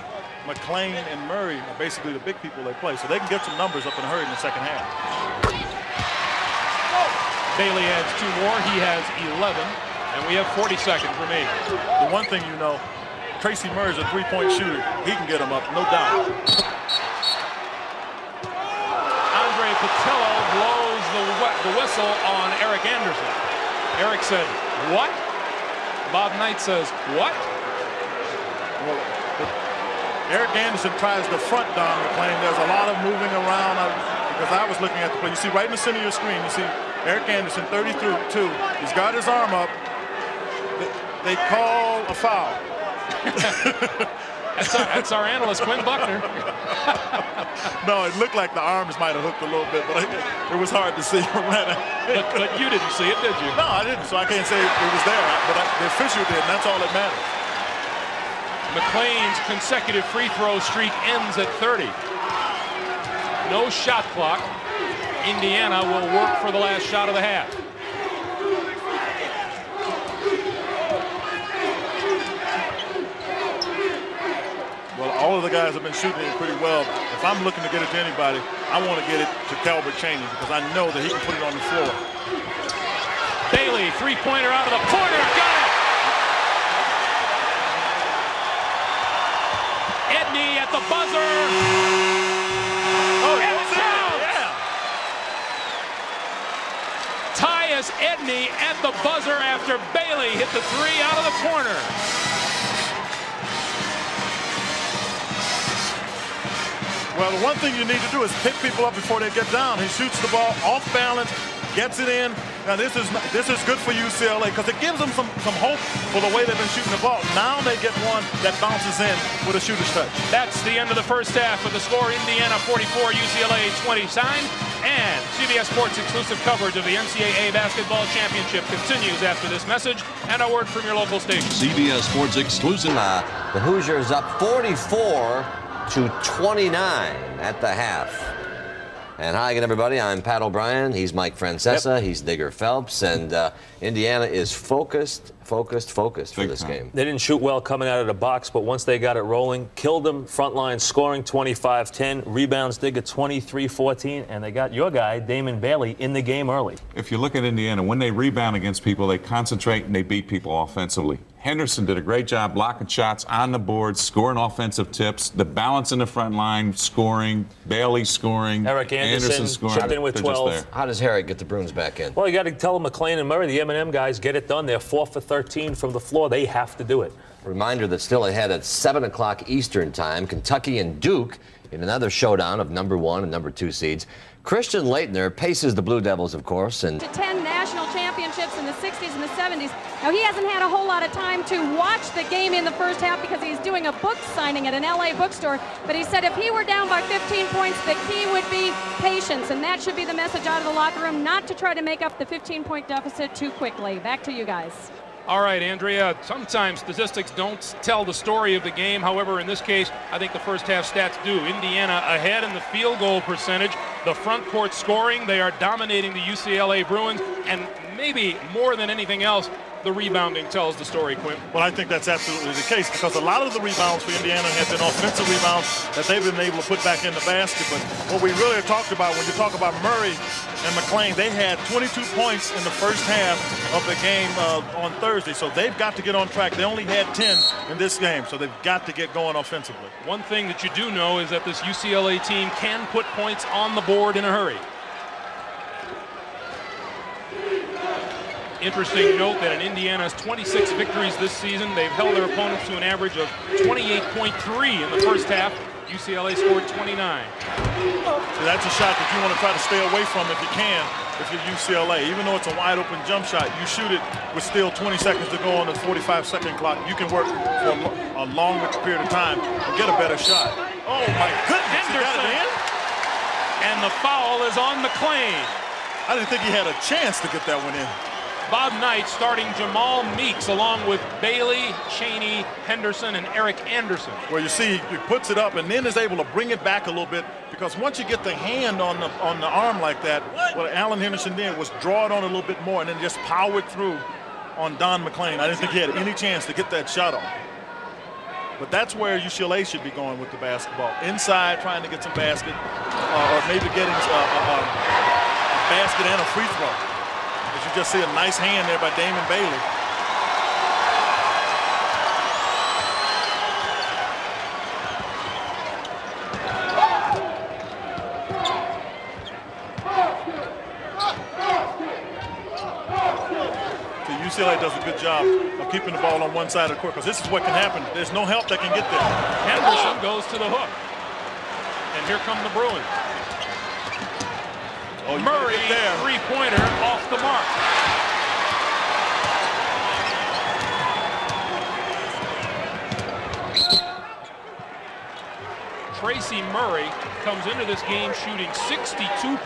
MacLean and Murray are basically the big people they play. So they can get some numbers up in a hurry in the second half. Bailey adds 2 more. He has 11, and we have 40 seconds remaining. The one thing you know, Tracy Murray's a three-point shooter. He can get them up, no doubt. Andre Patillo blows the whistle on Eric Anderson. Eric said, "What?" Bob Knight says, "What?" Well, Eric Anderson tries to front Don MacLean. There's a lot of moving around because I was looking at the play. You see right in the center of your screen, you see Eric Anderson, 32. He's got his arm up. They call a foul. That's our analyst, Quinn Buckner. No, it looked like the arms might have hooked a little bit, but it was hard to see. but you didn't see it, did you? No, I didn't, so I can't say it was there. But the official did, and that's all that matters. MacLean's consecutive free throw streak ends at 30. No shot clock. Indiana will work for the last shot of the half. Well, all of the guys have been shooting it pretty well. If I'm looking to get it to anybody, I want to get it to Calbert Chaney because I know that he can put it on the floor. Bailey, three-pointer out of the corner, got it! Edney at the buzzer. Oh, and it's down! Yeah. Tyus Edney at the buzzer after Bailey hit the 3 out of the corner. Well, the one thing you need to do is pick people up before they get down. He shoots the ball off balance, gets it in. Now this is good for UCLA because it gives them some hope for the way they've been shooting the ball. Now they get one that bounces in with a shooter's touch. That's the end of the first half with the score Indiana 44, UCLA 20. Signed, and CBS Sports exclusive coverage of the NCAA Basketball Championship continues after this message and a word from your local station. CBS Sports exclusive. The Hoosiers up 44 to 29 at the half. And hi again, everybody. I'm Pat O'Brien. He's Mike Francesa. He's Digger Phelps. And Indiana is focused for this game. They didn't shoot well coming out of the box, but once they got it rolling, killed them. Front line scoring 25-10. Rebounds, Digger 23-14. And they got your guy, Damon Bailey, in the game early. If you look at Indiana, when they rebound against people, they concentrate and they beat people offensively. Henderson did a great job blocking shots on the board, scoring offensive tips, the balance in the front line, scoring, Bailey scoring, Eric Anderson scoring. chipped in with 12. How does Harry get the Bruins back in? Well, you got to tell MacLean and Murray, the M&M guys, get it done. They're 4 for 13 from the floor. They have to do it. Reminder that still ahead at 7 o'clock Eastern time, Kentucky and Duke in another showdown of number 1 and number 2 seeds. Christian Laettner paces the Blue Devils, of course, and To 10 national championships in the 60s and the 70s. Now, he hasn't had a whole lot of time to watch the game in the first half because he's doing a book signing at an LA bookstore. But he said if he were down by 15 points, the key would be patience. And that should be the message out of the locker room, not to try to make up the 15-point deficit too quickly. Back to you guys. All right, Andrea, sometimes statistics don't tell the story of the game. However, in this case, I think the first half stats do. Indiana ahead in the field goal percentage. The front court scoring, they are dominating the UCLA Bruins. And maybe more than anything else, the rebounding tells the story, Quinn. Well, I think that's absolutely the case because a lot of the rebounds for Indiana have been offensive rebounds that they've been able to put back in the basket. But what we really talked about when you talk about Murray and MacLean, they had 22 points in the first half of the game on Thursday. So they've got to get on track. They only had 10 in this game, so they've got to get going offensively. One thing that you do know is that this UCLA team can put points on the board in a hurry. Interesting note that in Indiana's 26 victories this season, they've held their opponents to an average of 28.3 in the first half. UCLA scored 29. So that's a shot that you want to try to stay away from if you can, if you're UCLA. Even though it's a wide open jump shot, you shoot it with still 20 seconds to go on the 45-second clock. You can work for a longer period of time and get a better shot. Oh my goodness, he got it in? And the foul is on MacLean. I didn't think he had a chance to get that one in. Bob Knight starting Jamal Meeks along with Bailey, Cheney, Henderson, and Eric Anderson. Well, you see, he puts it up and then is able to bring it back a little bit because once you get the hand on the arm like that, what Alan Henderson did was draw it on a little bit more and then just power it through on Don MacLean. I didn't think he had any chance to get that shot off. But that's where UCLA should be going with the basketball. Inside, trying to get some basket, or maybe getting a basket and a free throw. As you just see a nice hand there by Damon Bailey. UCLA does a good job of keeping the ball on one side of the court because this is what can happen. There's no help that can get there. Henderson goes to the hook. And here come the Bruins. Oh, Murray, three-pointer off the mark. Tracy Murray comes into this game shooting 62%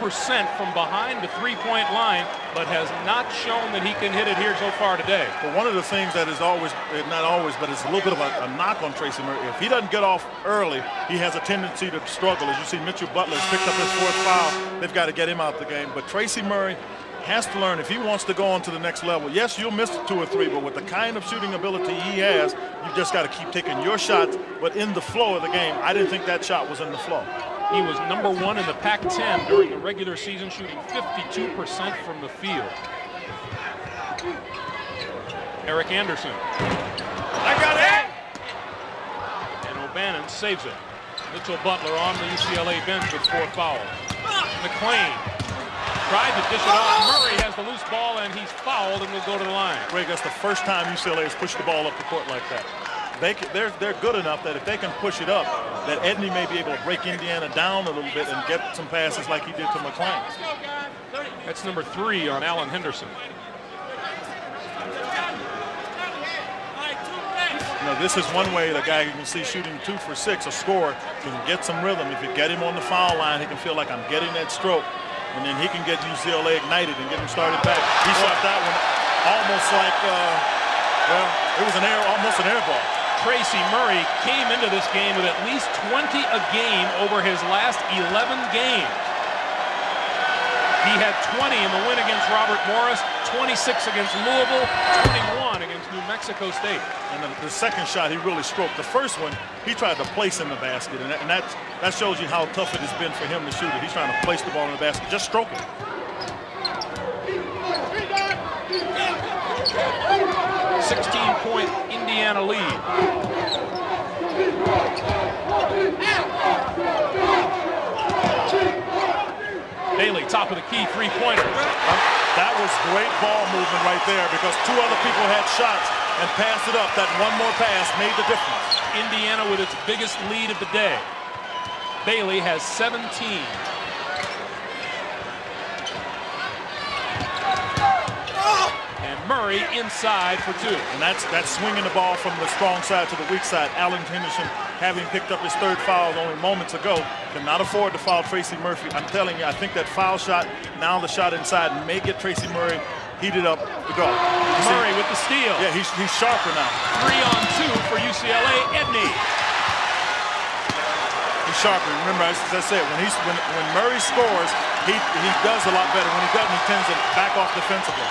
from behind the three-point line, but has not shown that he can hit it here so far today. But one of the things that is always, not always, but it's a little bit of a knock on Tracy Murray. If he doesn't get off early, he has a tendency to struggle. As you see, Mitchell Butler has picked up his fourth foul. They've got to get him out the game. But Tracy Murray has to learn if he wants to go on to the next level. Yes, you'll miss 2 or 3, but with the kind of shooting ability he has, you've just got to keep taking your shots, but in the flow of the game. I didn't think that shot was in the flow. He was number 1 in the Pac-10 during the regular season, shooting 52% from the field. Eric Anderson. I got it! And O'Bannon saves it. Mitchell Butler on the UCLA bench with 4 fouls. MacLean tried to dish it off. Murray has the loose ball, and he's fouled and will go to the line. Greg, that's the first time UCLA has pushed the ball up the court like that. They're good enough that if they can push it up, that Edney may be able to break Indiana down a little bit and get some passes like he did to MacLean. That's number 3 on Alan Henderson. Now, this is one way the guy you can see shooting 2 for 6, a scorer, can get some rhythm. If you get him on the foul line, he can feel like I'm getting that stroke. And then he can get UCLA ignited and get him started back. He shot that one almost like, well, it was almost an air ball. Tracy Murray came into this game with at least 20 a game over his last 11 games. He had 20 in the win against Robert Morris, 26 against Louisville, 21 against New Mexico State. And the second shot, he really stroked. The first one, he tried to place in the basket, and that shows you how tough it has been for him to shoot it. He's trying to place the ball in the basket, just stroke it. 16-point Indiana lead. Bailey, top of the key, three-pointer. That was great ball movement right there because 2 other people had shots and passed it up. That one more pass made the difference. Indiana with its biggest lead of the day. Bailey has 17. And Murray inside for 2. And that's swinging the ball from the strong side to the weak side. Alan Henderson, having picked up his 3rd foul only moments ago, cannot afford to foul Tracy Murphy. I'm telling you, I think that foul shot, now the shot inside, may get Tracy Murray heated up to go. Murray with the steal. Yeah, he's sharper now. 3-on-2 for UCLA. Edney. He's sharper. Remember, as I said, when Murray scores, he does a lot better. When he doesn't, he tends to back off defensively.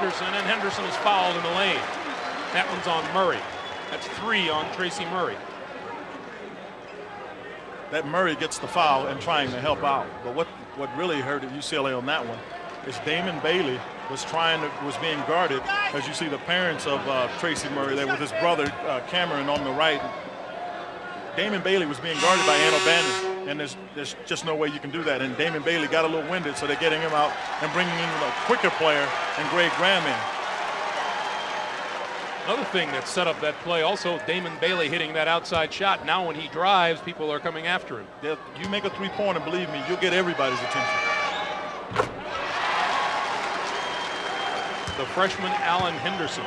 Henderson, and Henderson is fouled in the lane. That one's on Murray. That's 3 on Tracy Murray. That Murray gets the foul and trying to help out. But what really hurt at UCLA on that one is Damon Bailey was being guarded. As you see the parents of Tracy Murray there with his brother Cameron on the right. Damon Bailey was being guarded by Ann O'Bannon, and there's just no way you can do that. And Damon Bailey got a little winded, so they're getting him out and bringing in a quicker player and Greg Graham in. Another thing that set up that play, also Damon Bailey hitting that outside shot. Now when he drives, people are coming after him. You make a three-pointer, believe me, you'll get everybody's attention. The freshman Alan Henderson.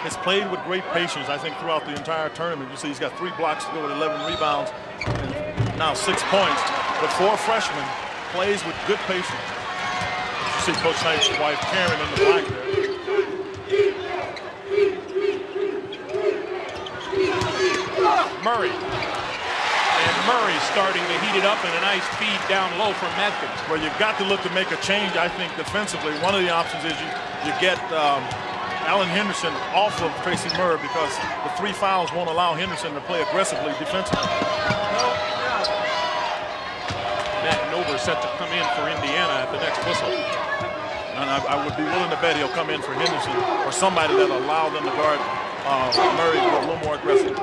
It's played with great patience, I think, throughout the entire tournament. You see he's got 3 blocks to go with 11 rebounds and now 6 points. But for a freshman, plays with good patience. You see Coach Knight's wife Karen in the black there. Murray. And Murray starting to heat it up, and a nice feed down low from Matkins. Well, you've got to look to make a change, I think, defensively. One of the options is you get Alan Henderson off of Tracy Murray because the 3 fouls won't allow Henderson to play aggressively defensively. Matt Nover set to come in for Indiana at the next whistle. And I would be willing to bet he'll come in for Henderson or somebody that'll allow them to guard Murray a little more aggressive.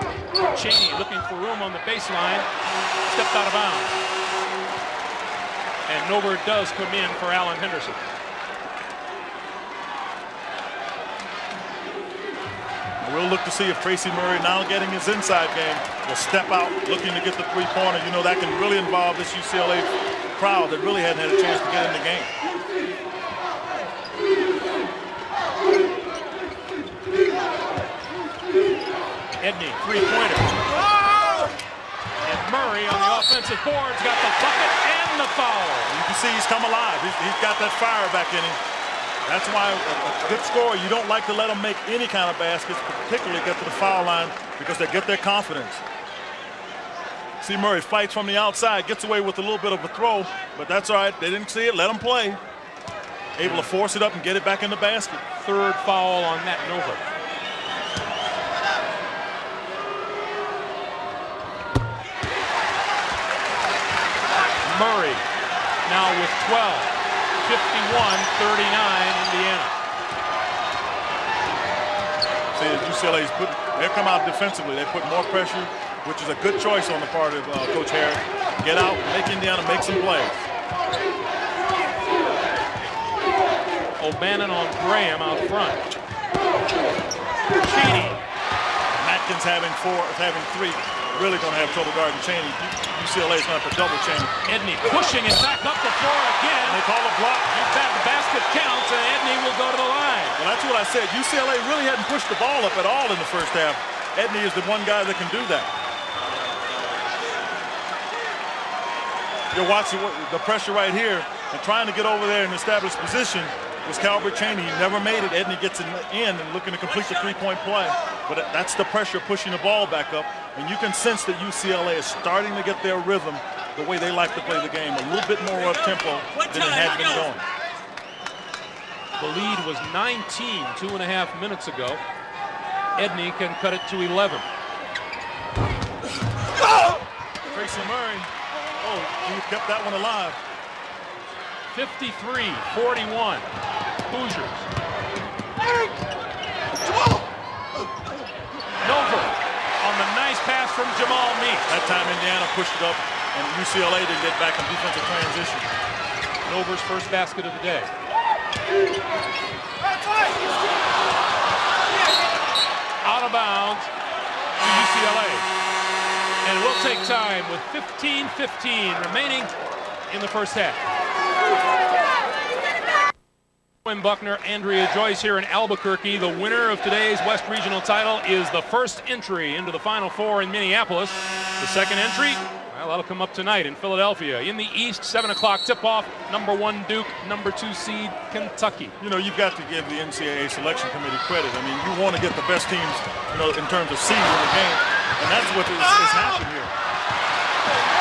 Cheney looking for room on the baseline, stepped out of bounds. And Nover does come in for Alan Henderson. We'll look to see if Tracy Murray, now getting his inside game, will step out looking to get the 3-pointer. You know, that can really involve this UCLA crowd that really hadn't had a chance to get in the game. Edney, 3-pointer. And Murray on the offensive boards got the bucket and the foul. You can see he's come alive. He's got that fire back in him. That's why a good scorer, you don't like to let them make any kind of baskets, particularly get to the foul line because they get their confidence. See Murray fights from the outside, gets away with a little bit of a throw, but that's all right. They didn't see it. Let him play. Able to force it up and get it back in the basket. 3rd foul on Matt Nover. Murray now with 12. 51-39 Indiana. See, UCLA's they come out defensively. They put more pressure, which is a good choice on the part of Coach Harris. Get out, make Indiana make some plays. O'Bannon on Graham out front. Cheney. Matkins having 3. Really going to have trouble guarding Cheney. UCLA's going to have to double Cheney. Edney pushing it back up the floor again. They call a block. The basket counts, and Edney will go to the line. Well, that's what I said. UCLA really hadn't pushed the ball up at all in the first half. Edney is the one guy that can do that. You're watching the pressure right here, and trying to get over there and establish position was Calbert Cheney. He never made it. Edney gets in and looking to complete the 3-point play. But that's the pressure pushing the ball back up. And you can sense that UCLA is starting to get their rhythm the way they like to play the game. A little bit more up-tempo than it had been going. The lead was 19 2.5 minutes ago. Edney can cut it to 11. Tracy Murray, he kept that one alive. 53-41, Hoosiers. Nover on the nice pass from Jamal Meeks. That time Indiana pushed it up, and UCLA didn't get back in defensive transition. Nover's first basket of the day. Out of bounds to UCLA. And it will take time with 15-15 remaining in the first half. Win Buckner, Andrea Joyce here in Albuquerque. The winner of today's West Regional title is the first entry into the Final Four in Minneapolis. The second entry, well, that'll come up tonight in Philadelphia. In the East, 7 o'clock tip-off, #1 Duke, #2 seed Kentucky. You know, you've got to give the NCAA selection committee credit. I mean, you want to get the best teams, you know, in terms of seeds in the game, and that's what is happening here.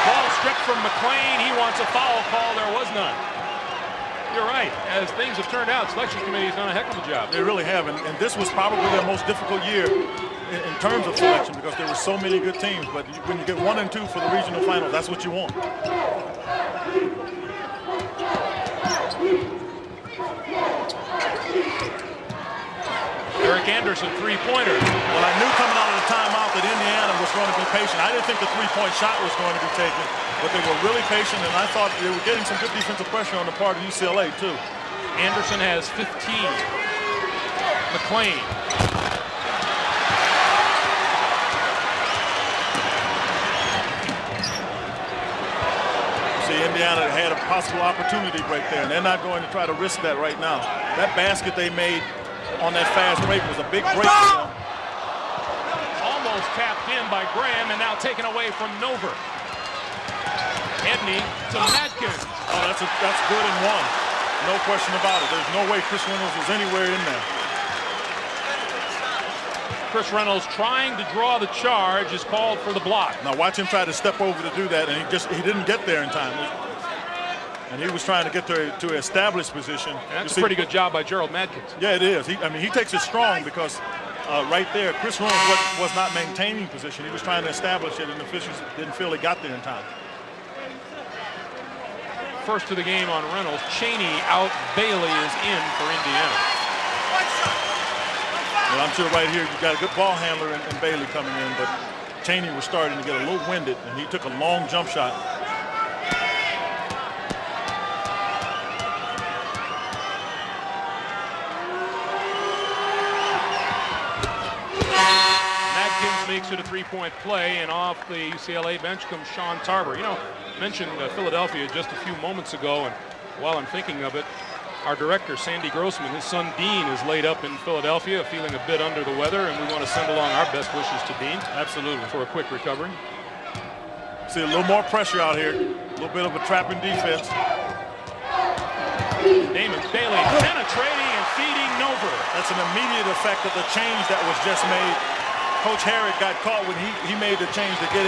Ball stripped from MacLean. He wants a foul call. There was none. You're right. As things have turned out, selection committee's done a heck of a job. They really have, and this was probably their most difficult year in terms of selection because there were so many good teams. But when you get 1 and 2 for the regional final, that's what you want. Eric Anderson, three-pointer. Well, I knew coming out of the timeout that Indiana was going to be patient. I didn't think the three-point shot was going to be taken, but they were really patient, and I thought they were getting some good defensive pressure on the part of UCLA, too. Anderson has 15. MacLean. See, Indiana had a possible opportunity break there, and they're not going to try to risk that right now. That basket they made on that fast break was a big break for them. Almost tapped in by Graham and now taken away from Nover. Edney to Madkins. Oh, that's good and one. No question about it. There's no way Chris Reynolds was anywhere in there. Chris Reynolds trying to draw the charge is called for the block. Now watch him try to step over to do that, and he didn't get there in time. And he was trying to get to establish position. And that's a pretty good job by Gerald Madkins. Yeah, it is. He takes it strong because right there, Chris Reynolds was not maintaining position. He was trying to establish it, and the officials didn't feel he got there in time. First of the game on Reynolds. Cheney out. Bailey is in for Indiana. Well, I'm sure right here you got a good ball handler in Bailey coming in, but Cheney was starting to get a little winded, and he took a long jump shot. Makes it a three-point play, and off the UCLA bench comes Sean Tarver. You know, mentioned Philadelphia just a few moments ago, and while I'm thinking of it, our director, Sandy Grossman, his son Dean is laid up in Philadelphia, feeling a bit under the weather, and we want to send along our best wishes to Dean. Absolutely. For a quick recovery. See a little more pressure out here, a little bit of a trapping defense. Damon Bailey penetrating and feeding Nover. That's an immediate effect of the change that was just made. Coach Harrod got caught when he made the change to get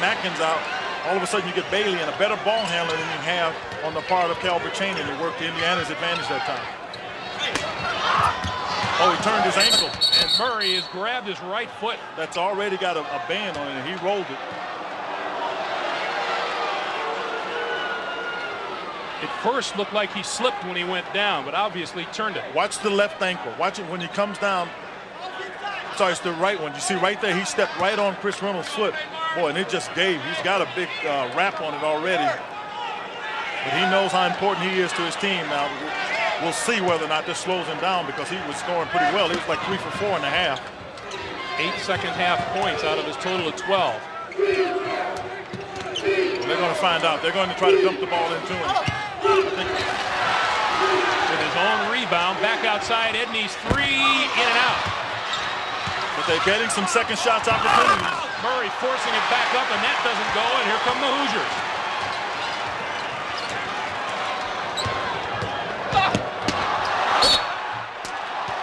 Madkins out. All of a sudden you get Bailey and a better ball handler than you have on the part of Calbert Cheney, and it worked to Indiana's advantage that time. Oh, he turned his ankle. And Murray has grabbed his right foot. That's already got a band on it, and he rolled it. It first looked like he slipped when he went down, but obviously turned it. Watch the left ankle. Watch it when he comes down. Sorry, it's the right one. You see right there, he stepped right on Chris Reynolds' foot. Boy, and it just gave. He's got a big wrap on it already. But he knows how important he is to his team now. We'll see whether or not this slows him down because he was scoring pretty well. He was like 3 for 4 in the half. 8 second-half points out of his total of 12. They're going to find out. They're going to try to dump the ball into him. With his own rebound, back outside, Edney's three, in and out. But they're getting some second shots opportunities. Murray forcing it back up, and that doesn't go, and here come the Hoosiers.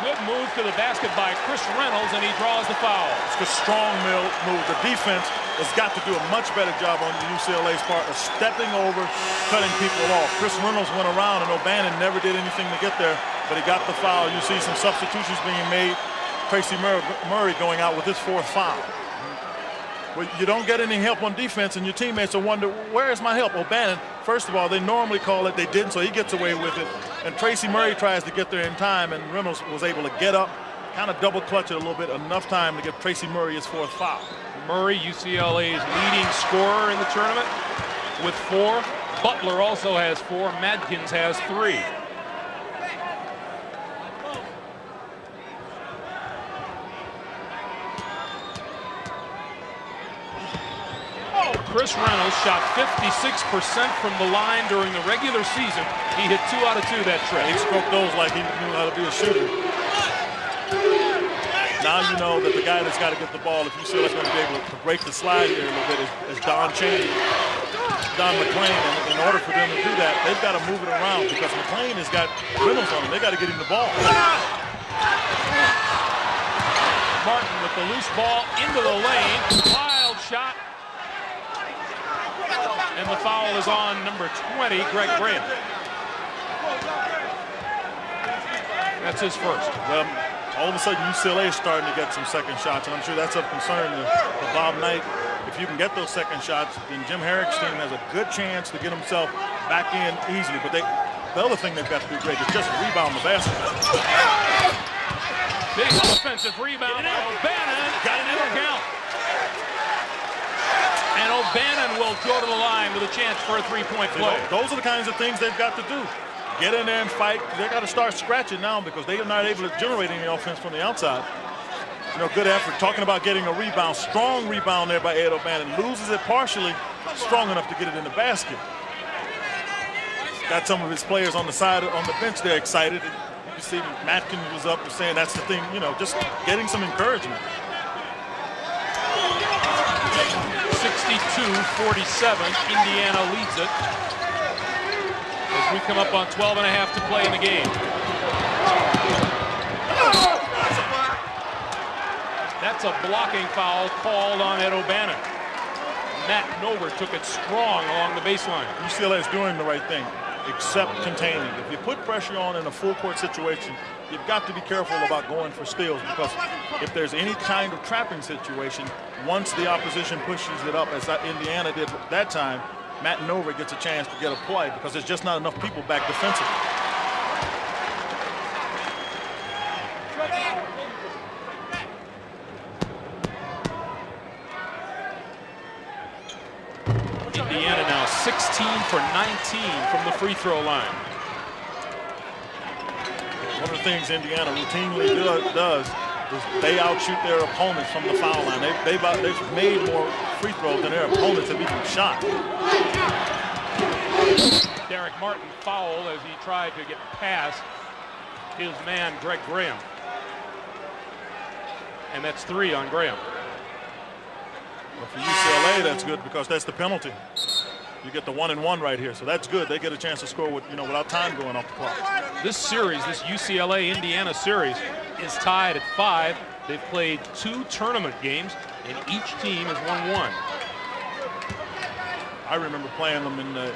Good move to the basket by Chris Reynolds, and he draws the foul. It's a strong move. The defense has got to do a much better job on the UCLA's part of stepping over, cutting people off. Chris Reynolds went around, and O'Bannon never did anything to get there, but he got the foul. You see some substitutions being made. Tracy Murray going out with his 4th foul. Well, you don't get any help on defense, and your teammates will wonder, where is my help? O'Bannon, first of all, they normally call it. They didn't, so he gets away with it. And Tracy Murray tries to get there in time, and Reynolds was able to get up, kind of double clutch it a little bit, enough time to give Tracy Murray his 4th foul. Murray, UCLA's leading scorer in the tournament with 4. Butler also has 4. Madkins has 3. Chris Reynolds shot 56% from the line during the regular season. He hit 2 out of 2 that trip. He stroked those like he knew how to be a shooter. Now you know that the guy that's got to get the ball, if UCLA's going to be able to break the slide here a little bit, is Don MacLean. And in order for them to do that, they've got to move it around because MacLean has got Reynolds on him. They got to get him the ball. Martin with the loose ball into the lane. Wild shot. And the foul is on number 20, Greg Graham. That's his first. Well, all of a sudden UCLA is starting to get some second shots, and I'm sure that's of concern to Bob Knight. If you can get those second shots, then Jim Herrick's team has a good chance to get himself back in easily. But the other thing they've got to do great is just rebound the basket. Big offensive rebound by O'Bannon. Got it in the count. And O'Bannon will go to the line with a chance for a three-point play. Those are the kinds of things they've got to do. Get in there and fight. They got to start scratching now because they are not able to generate any offense from the outside. You know, good effort. Talking about getting a rebound. Strong rebound there by Ed O'Bannon. Loses it partially, strong enough to get it in the basket. Got some of his players on the side, on the bench there excited. You can see Matkins was up and saying that's the thing, you know, just getting some encouragement. 62-47, Indiana leads it. As we come up on 12 and a half to play in the game. That's a blocking foul called on Ed O'Bannon. Matt Nover took it strong along the baseline. UCLA is doing the right thing, except containing. If you put pressure on in a full court situation, you've got to be careful about going for steals, because if there's any kind of trapping situation, once the opposition pushes it up, as Indiana did that time, Matt Nover gets a chance to get a play because there's just not enough people back defensively. Indiana now 16 for 19 from the free throw line. One of the things Indiana routinely does is they outshoot their opponents from the foul line. They've made more free throws than their opponents have even shot. Derek Martin fouled as he tried to get past his man Greg Graham. And that's 3 on Graham. Well, for UCLA, that's good because that's the penalty. You get the 1-and-1 right here, so that's good. They get a chance to score without time going off the clock. This series, this UCLA-Indiana series, is tied at 5. They've played 2 tournament games, and each team has won 1. I remember playing them in the,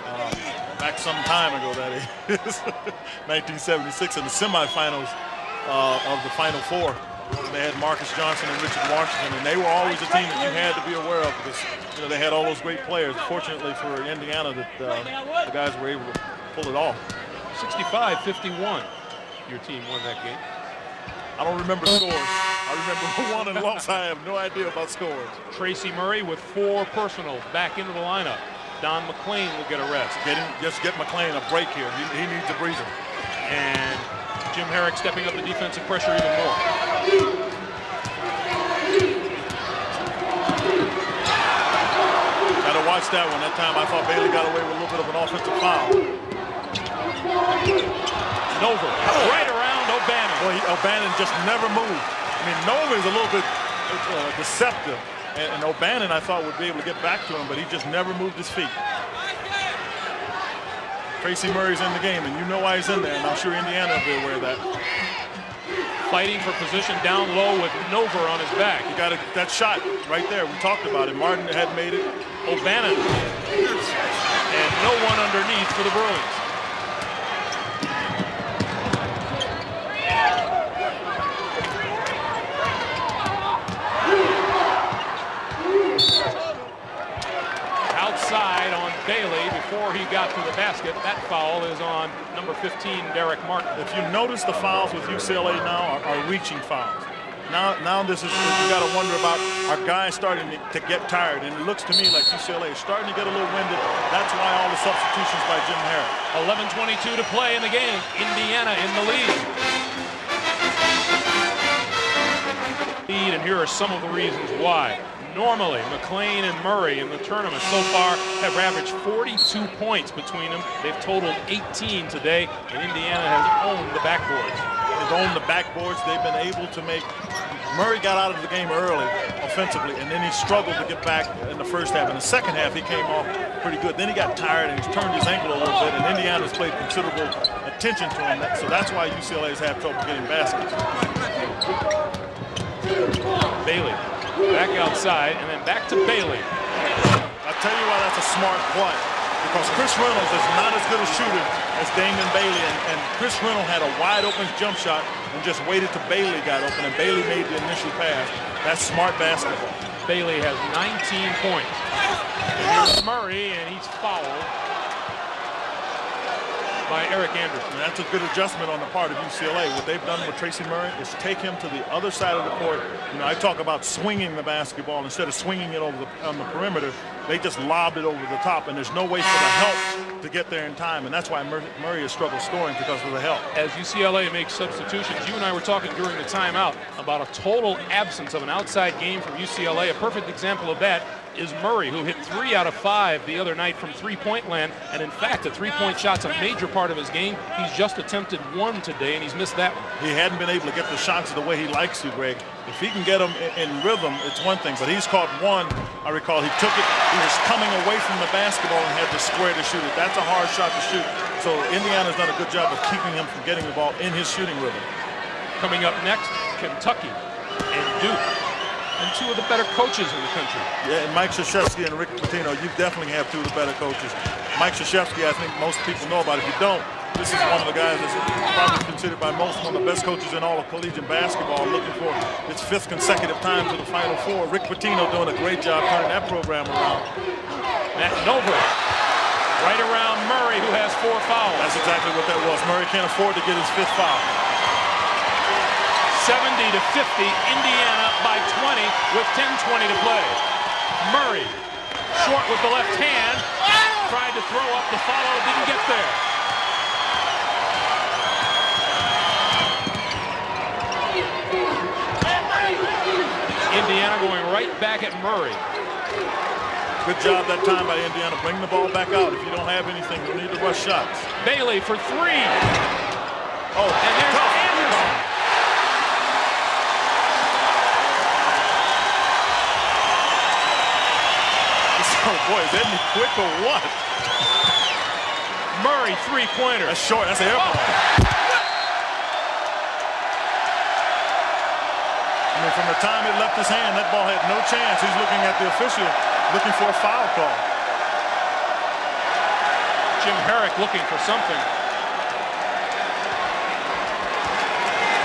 back some time ago, that is, 1976, in the semifinals of the Final Four. They had Marcus Johnson and Richard Washington, and they were always a team that you had to be aware of because they had all those great players. Fortunately for Indiana, that the guys were able to pull it off. 65-51, your team won that game. I don't remember scores. I remember who won and lost. I have no idea about scores. Tracy Murray with 4 personals back into the lineup. Don MacLean will get a rest. Just get MacLean a break here. He needs a breather. And Jim Herrick stepping up the defensive pressure even more. Got to watch that one. That time I thought Bailey got away with a little bit of an offensive foul. Nova right around O'Bannon. Boy, O'Bannon just never moved. I mean, Nova is a little bit deceptive. And O'Bannon, I thought, would be able to get back to him, but he just never moved his feet. Tracy Murray's in the game, and you know why he's in there, and I'm sure Indiana will be aware of that. Fighting for position down low with Nova on his back. You got that shot right there. We talked about it. Martin had made it. O'Bannon. And no one underneath for the Bruins. Outside on Bailey before he got to the basket. That foul is on number 15, Derek Martin. If you notice, the fouls with UCLA now are reaching fouls. Now this is, you got to wonder about, our guys starting to get tired, and it looks to me like UCLA is starting to get a little winded. That's why all the substitutions by Jim Herrick. 11:22 to play in the game. Indiana in the lead. And here are some of the reasons why. Normally, MacLean and Murray in the tournament so far have averaged 42 points between them. They've totaled 18 today, and Indiana has owned the backboards. They've owned the backboards. They've been able to make... Murray got out of the game early offensively, and then he struggled to get back in the first half. In the second half, he came off pretty good. Then he got tired, and he's turned his ankle a little bit, and Indiana's played considerable attention to him. So that's why UCLA's had trouble getting baskets. Bailey. Back outside, and then back to Bailey. I'll tell you why that's a smart play. because Chris Reynolds is not as good a shooter as Damon Bailey, and Chris Reynolds had a wide open jump shot and just waited till Bailey got open, and Bailey made the initial pass. That's smart basketball. Bailey has 19 points. Here's Murray, and he's fouled by Eric Anderson. And that's a good adjustment on the part of UCLA. What they've done with Tracy Murray is take him to the other side of the court. You know, I talk about swinging the basketball. Instead of swinging it over on the perimeter, they just lobbed it over the top, and there's no way for the help to get there in time. And that's why Murray has struggled scoring, because of the help. As UCLA makes substitutions, you and I were talking during the timeout about a total absence of an outside game from UCLA. A perfect example of that is Murray, who hit 3 out of 5 the other night from three-point land. And in fact, the three-point shot's a major part of his game. He's just attempted 1 today, and he's missed that one. He hadn't been able to get the shots the way he likes to, Greg. If he can get them in rhythm, it's one thing. But he's caught one. I recall he took it. He was coming away from the basketball and had to square to shoot it. That's a hard shot to shoot. So Indiana's done a good job of keeping him from getting the ball in his shooting rhythm. Coming up next, Kentucky and Duke. And 2 of the better coaches in the country. Yeah, and Mike Krzyzewski and Rick Pitino, you definitely have 2 of the better coaches. Mike Krzyzewski, I think most people know about. If you don't, this is one of the guys that's probably considered by most one of the best coaches in all of collegiate basketball, looking for its 5th consecutive time to the Final Four. Rick Pitino doing a great job turning that program around. Matt Nover right around Murray, who has 4 fouls. That's exactly what that was. Murray can't afford to get his 5th foul. 70-50, Indiana by 20 with 10:20 to play. Murray, short with the left hand, tried to throw up the follow, didn't get there. Indiana going right back at Murray. Good job that time by Indiana. Bring the ball back out. If you don't have anything, you need to rush shots. Bailey for 3. Oh, and there's Anderson. Oh boy, is Edney quick or what? Murray, 3-pointer. That's short, that's an air ball. I mean, from the time it left his hand, that ball had no chance. He's looking at the official, looking for a foul call. Jim Herrick looking for something.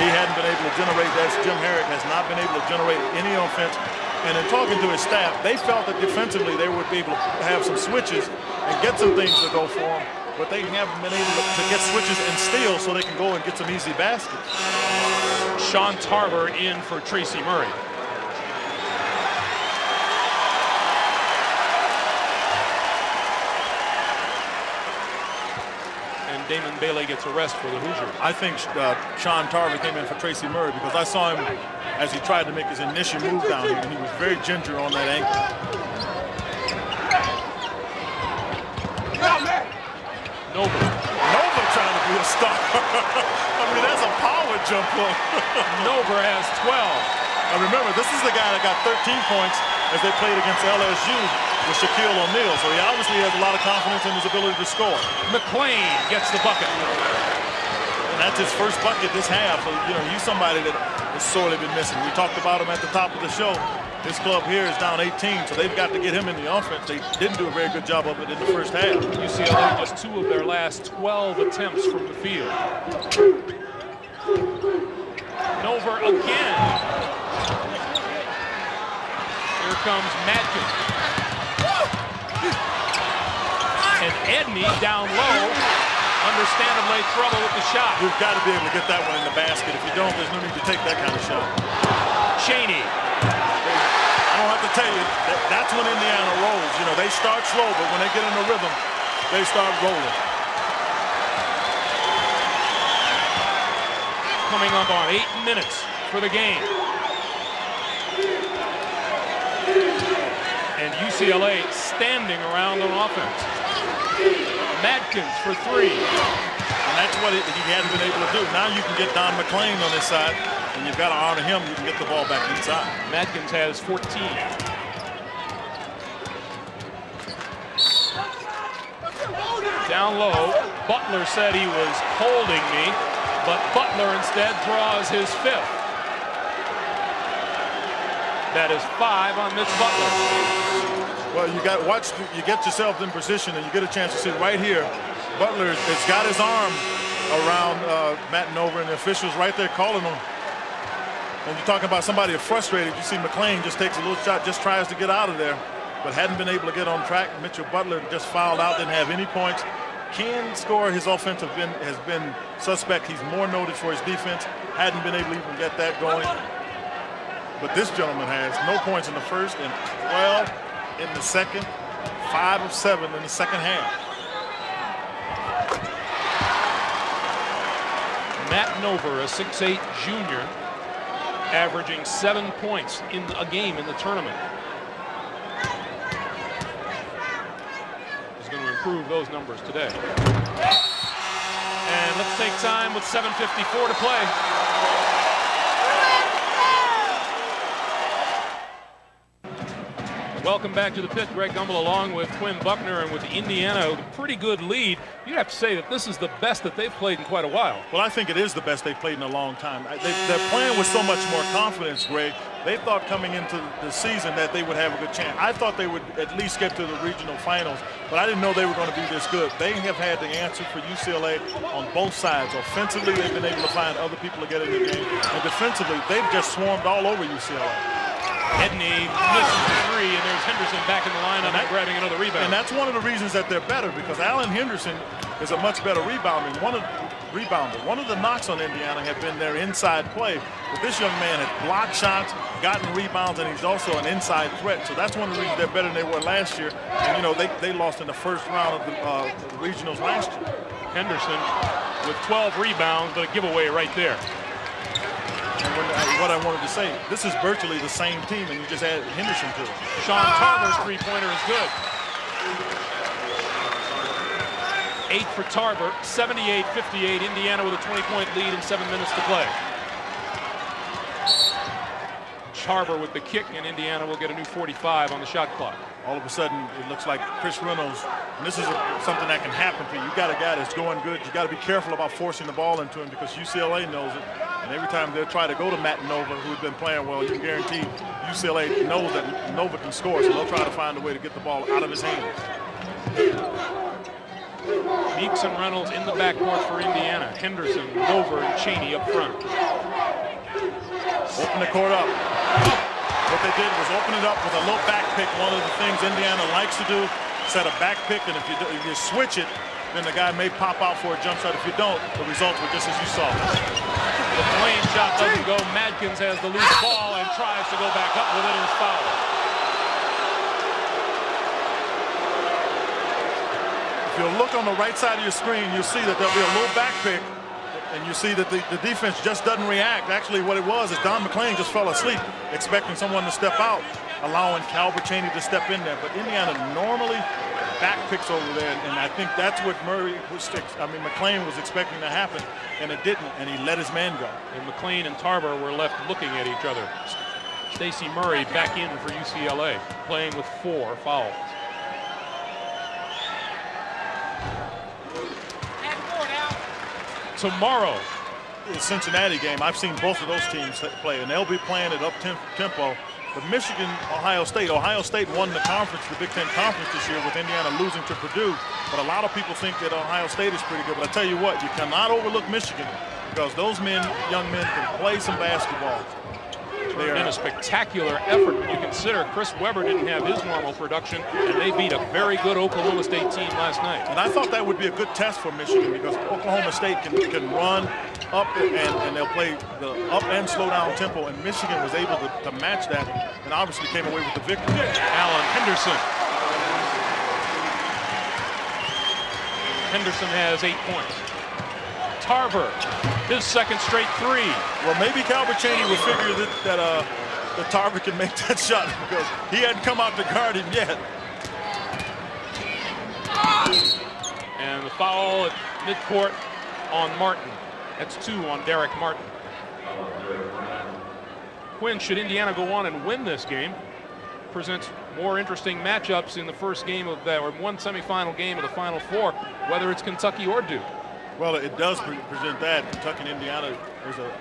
He hadn't been able to generate that. Jim Herrick has not been able to generate any offense. And in talking to his staff, they felt that defensively they would be able to have some switches and get some things to go for them, but they haven't been able to get switches and steals so they can go and get some easy baskets. Sean Tarver in for Tracy Murray. And Damon Bailey gets a rest for the Hoosiers. I think Sean Tarver came in for Tracy Murray because I saw him as he tried to make his initial move down here, and he was very ginger on that ankle. Nova trying to be a star. I mean, that's a power jump hook. Nova has 12. Now remember, this is the guy that got 13 points as they played against LSU with Shaquille O'Neal, so he obviously has a lot of confidence in his ability to score. MacLean gets the bucket. And that's his first bucket this half, so you know, he's somebody that has sorely been missing. We talked about him at the top of the show. His club here is down 18, so they've got to get him in the offense. They didn't do a very good job of it in the first half. UCLA just 2 of their last 12 attempts from the field. Nover again. Here comes Madkin. And Edney down low. Understandably trouble with the shot. You've got to be able to get that one in the basket. If you don't, there's no need to take that kind of shot. Cheney. I don't have to tell you, that's when Indiana rolls. You know, they start slow, but when they get in the rhythm, they start rolling. Coming up on 8 minutes for the game. And UCLA standing around on offense. Madkins for 3. And that's what he hadn't been able to do. Now you can get Don MacLean on this side, and you've got to honor him. You can get the ball back inside. Madkins has 14. Down low, Butler said he was holding me, but Butler instead draws his 5th. That is 5 on Mitch Butler. Well, you get yourself in position, and you get a chance to see right here. Butler has got his arm around Matt Nover, and the officials right there calling him. When you're talking about somebody frustrated, you see MacLean just takes a little shot, just tries to get out of there, but hadn't been able to get on track. Mitchell Butler just fouled out, didn't have any points. Can score. His offensive has been suspect. He's more noted for his defense. Hadn't been able to even get that going. But this gentleman has no points in the first and 12 in the second, 5 of 7 in the second half. Matt Nover, a 6'8 junior, averaging 7 points in a game in the tournament. He's going to improve those numbers today. And let's take time with 7:54 to play. Welcome back to the pit. Greg Gumbel along with Quinn Buckner, and with Indiana with a pretty good lead. You'd have to say that this is the best that they've played in quite a while. Well, I think it is the best they've played in a long time. They're playing with so much more confidence, Greg. They thought coming into the season that they would have a good chance. I thought they would at least get to the regional finals, but I didn't know they were going to be this good. They have had the answer for UCLA on both sides. Offensively, they've been able to find other people to get in the game, and defensively, they've just swarmed all over UCLA. Edney misses the three, and there's Henderson back in the lineup and grabbing another rebound. And that's one of the reasons that they're better, because Alan Henderson is a much better rebounder. One of the knocks on Indiana had been their inside play, but this young man had blocked shots, gotten rebounds, and he's also an inside threat. So that's one of the reasons they're better than they were last year. And, you know, they lost in the first round of the regionals last year. Henderson with 12 rebounds, but a giveaway right there. And what I wanted to say, this is virtually the same team, and you just add Henderson to it. Sean Tarver's three-pointer is good. 8 for Tarver, 78-58. Indiana with a 20-point lead and 7 minutes to play. Tarver with the kick, and Indiana will get a new 45 on the shot clock. All of a sudden, it looks like Chris Reynolds, and this is something that can happen to you. You got a guy that's going good. You got to be careful about forcing the ball into him, because UCLA knows it. And every time they'll try to go to Matt Nova, who's been playing well, you can guarantee UCLA knows that Nova can score, so they'll try to find a way to get the ball out of his hands. Meeks and Reynolds in the backcourt for Indiana. Henderson, Nova, and Cheney up front. Open the court up. What they did was open it up with a low back pick. One of the things Indiana likes to do, set a back pick, and if you switch it, then the guy may pop out for a jump shot. If you don't, the results were just as you saw. The plane shot doesn't go. Madkins has the loose ball and tries to go back up with it and is fouled. If you look on the right side of your screen, you'll see that there'll be a little back pick, and you see that the defense just doesn't react. Actually, what it was is Don MacLean just fell asleep, expecting someone to step out, allowing Calvert Cheney to step in there. But Indiana normally back picks over there, and I think that's what MacLean was expecting to happen, and it didn't, and he let his man go. And MacLean and Tarver were left looking at each other. Stacey Murray back in for UCLA, playing with 4 fouls. Tomorrow, the Cincinnati game, I've seen both of those teams play, and they'll be playing at up tempo. But Michigan, Ohio State won the conference, the Big Ten Conference this year, with Indiana losing to Purdue. But a lot of people think that Ohio State is pretty good. But I tell you what, you cannot overlook Michigan, because those young men can play some basketball. They are in a spectacular effort when you consider Chris Webber didn't have his normal production, and they beat a very good Oklahoma State team last night. And I thought that would be a good test for Michigan, because Oklahoma State can run up and they'll play the up and slow down tempo, and Michigan was able to match that and obviously came away with the victory. Alan Henderson. Henderson has 8 points. Tarver, his second straight 3. Well, maybe Calvert Cheney would figure that Tarver can make that shot, because he hadn't come out to guard him yet. And the foul at midcourt on Martin. That's 2 on Derek Martin. Quinn, should Indiana go on and win this game, presents more interesting matchups in the first game of that, or one semifinal game of the Final Four, whether it's Kentucky or Duke. Well, it does present that. Kentucky and Indiana,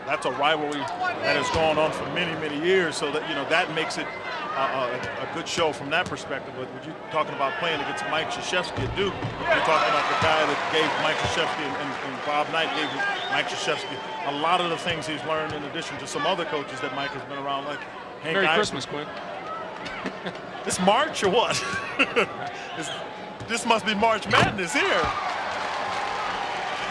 that's a rivalry that has gone on for many, many years. So that, that makes it a good show from that perspective. But when you're talking about playing against Mike Krzyzewski at Duke, you're talking about the guy that gave Mike Krzyzewski and Bob Knight gave Mike Krzyzewski a lot of the things he's learned in addition to some other coaches that Mike has been around, like Hank Merry Eisner. Christmas, Quinn. It's March or what? This must be March Madness here.